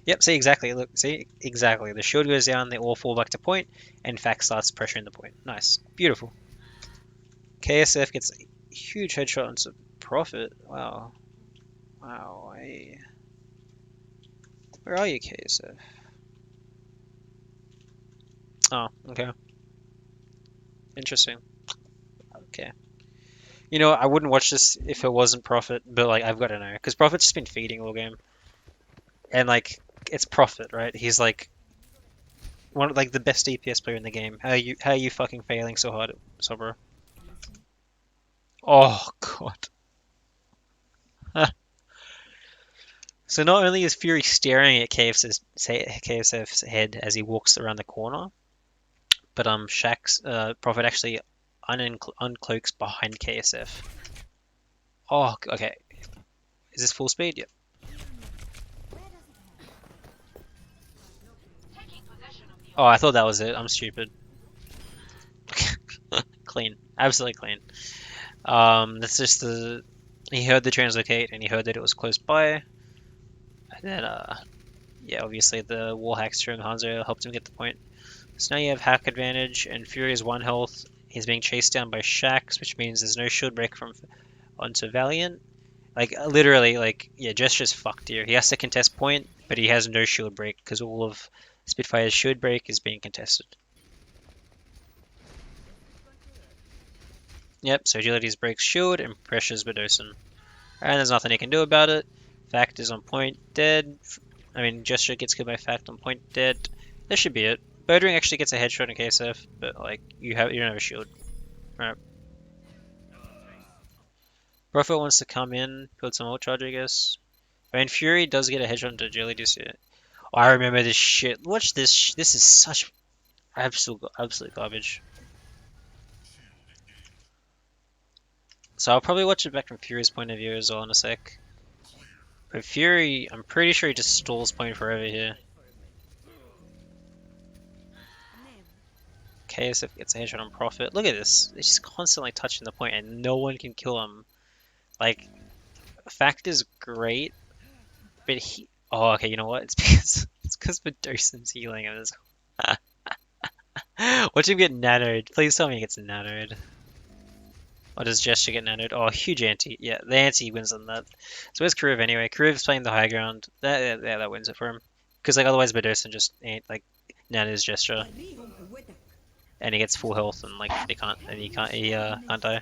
Yep, see exactly. Look, see exactly. The shield goes down, they all fall back to point, and Fact starts pressuring the point. Nice, beautiful. KSF gets a huge headshot onto Prophet. Wow, wow. Where are you, KSF? Oh, okay. Interesting. Okay. You know, I wouldn't watch this if it wasn't Prophet, but like I've got to know because Prophet's just been feeding all game, and like it's Prophet, right? He's like one of like the best DPS player in the game. How are you fucking failing so hard at Sobra? Oh god. So not only is Fury staring at KSF's head as he walks around the corner, but Shaq's Prophet actually uncloaks behind KSF. Oh, okay. Is this full speed? Yep. Oh, I thought that was it. I'm stupid. Clean, absolutely clean. That's just the he heard the translocate and he heard that it was close by, and then yeah, obviously the wall hacks from Hanzo helped him get the point. So now you have hack advantage, and Fury is 1 health. He's being chased down by Shax, which means there's no shield break from onto Valiant. Like literally, like yeah, Gesture's fucked here. He has to contest point, but he has no shield break because all of Spitfire's shield break is being contested. Yep, so Agility's breaks shield and pressures Bedosin. And there's nothing he can do about it. Fact is on point, dead. I mean, Gesture gets killed by Fact on point, dead. This should be it. Birdring actually gets a headshot in KSF, but like you don't have a shield. Right. Prophet wants to come in, build some ult charge, I guess. I mean, Fury does get a headshot into Agility. Oh, I remember this shit. Watch this. This is such absolute garbage. So I'll probably watch it back from Fury's point of view as well in a sec. But Fury, I'm pretty sure he just stalls point forever here. KSF gets a headshot on Prophet. Look at this. He's just constantly touching the point and no one can kill him. Like, Fact is great, but he... Oh, okay, you know what? It's because Medusa's healing him. Watch him get nanoed. Please tell me he gets nanoed. Or does Gesture get nanoed? Oh, huge anti. Yeah, the anti wins on that. So where's Karev anyway? Karev's playing the high ground. That wins it for him. Because like otherwise Medusa just ain't like nanos Gesture. And he gets full health and like he can't die.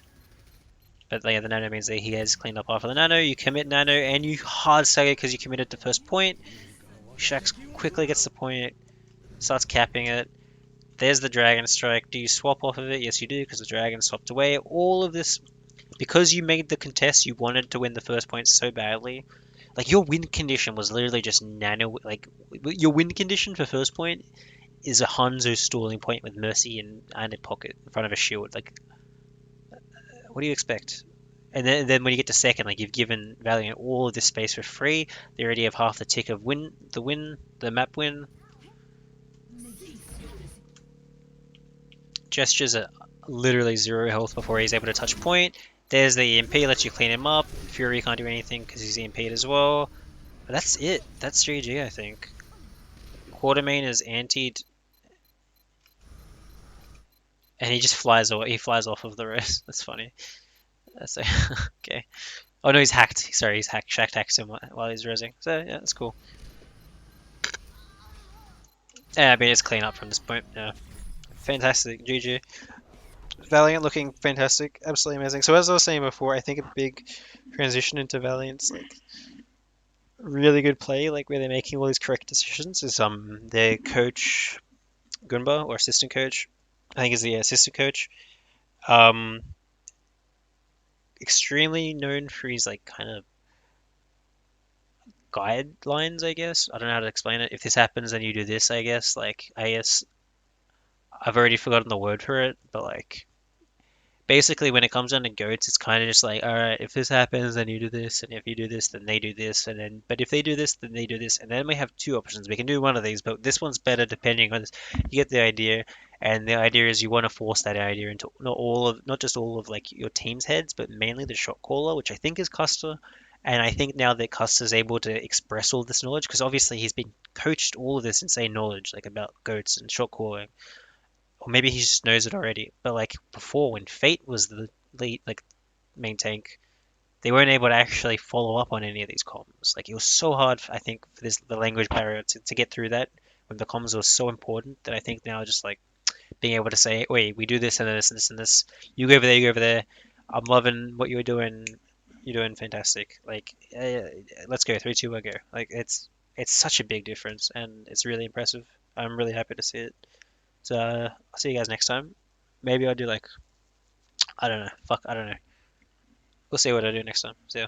But yeah, the nano means that he has cleaned up after the nano. You commit nano and you hard sag it because you committed the first point. Shax quickly gets the point, starts capping it. There's the dragon strike. Do you swap off of it? Yes, you do because the dragon swapped away. All of this because you made the contest. You wanted to win the first point so badly. Like your win condition was literally just nano. Like your win condition for first point is a Hanzo stalling point with Mercy and a pocket in front of a shield. Like, what do you expect? And then when you get to second, like you've given Valiant all of this space for free. They already have half the tick of the map win. Gestures are literally 0 health before he's able to touch point. There's the EMP, lets you clean him up. Fury can't do anything because he's EMP'd as well. But that's it. That's GG, I think. Quartermain is antied, and he just flies away. He flies off of the rest. That's funny. That's okay. Oh no, he's hacked. Sorry, he's hacked. Shaq hacks him while he's rezzing. So yeah, that's cool. Yeah, I mean it's clean up from this point. Yeah, fantastic. GG. Valiant looking fantastic. Absolutely amazing. So as I was saying before, I think a big transition into Valiant's like really good play, like where they're making all these correct decisions, is their coach Gunba or assistant coach. I think is the assistant coach. Um, Extremely known for his like kind of guidelines, I guess. I don't know how to explain it. If this happens, then you do this, I guess. Like, I guess I've already forgotten the word for it, but like, basically, when it comes down to goats, it's kind of just like, all right, if this happens, then you do this, and if you do this, then they do this, and then, but if they do this, then they do this, and then we have two options. We can do one of these, but this one's better depending on this. You get the idea, and the idea is you want to force that idea into not just all of like your team's heads, but mainly the shot caller, which I think is Custer. And I think now that Custer's able to express all this knowledge, because obviously he's been coached all of this insane knowledge, like about goats and shot calling, or maybe he just knows it already. But like before, when Fate was the lead, like main tank, they weren't able to actually follow up on any of these comms. Like it was so hard, I think, for the language barrier to get through that when the comms was so important that I think now just like being able to say, wait, we do this and this and this and this. You go over there, you go over there. I'm loving what you're doing. You're doing fantastic. Like, let's go 3, 2, 1, go. Like it's such a big difference and it's really impressive. I'm really happy to see it. So I'll see you guys next time. Maybe I'll do like I don't know. Fuck, I don't know. We'll see what I do next time. See ya.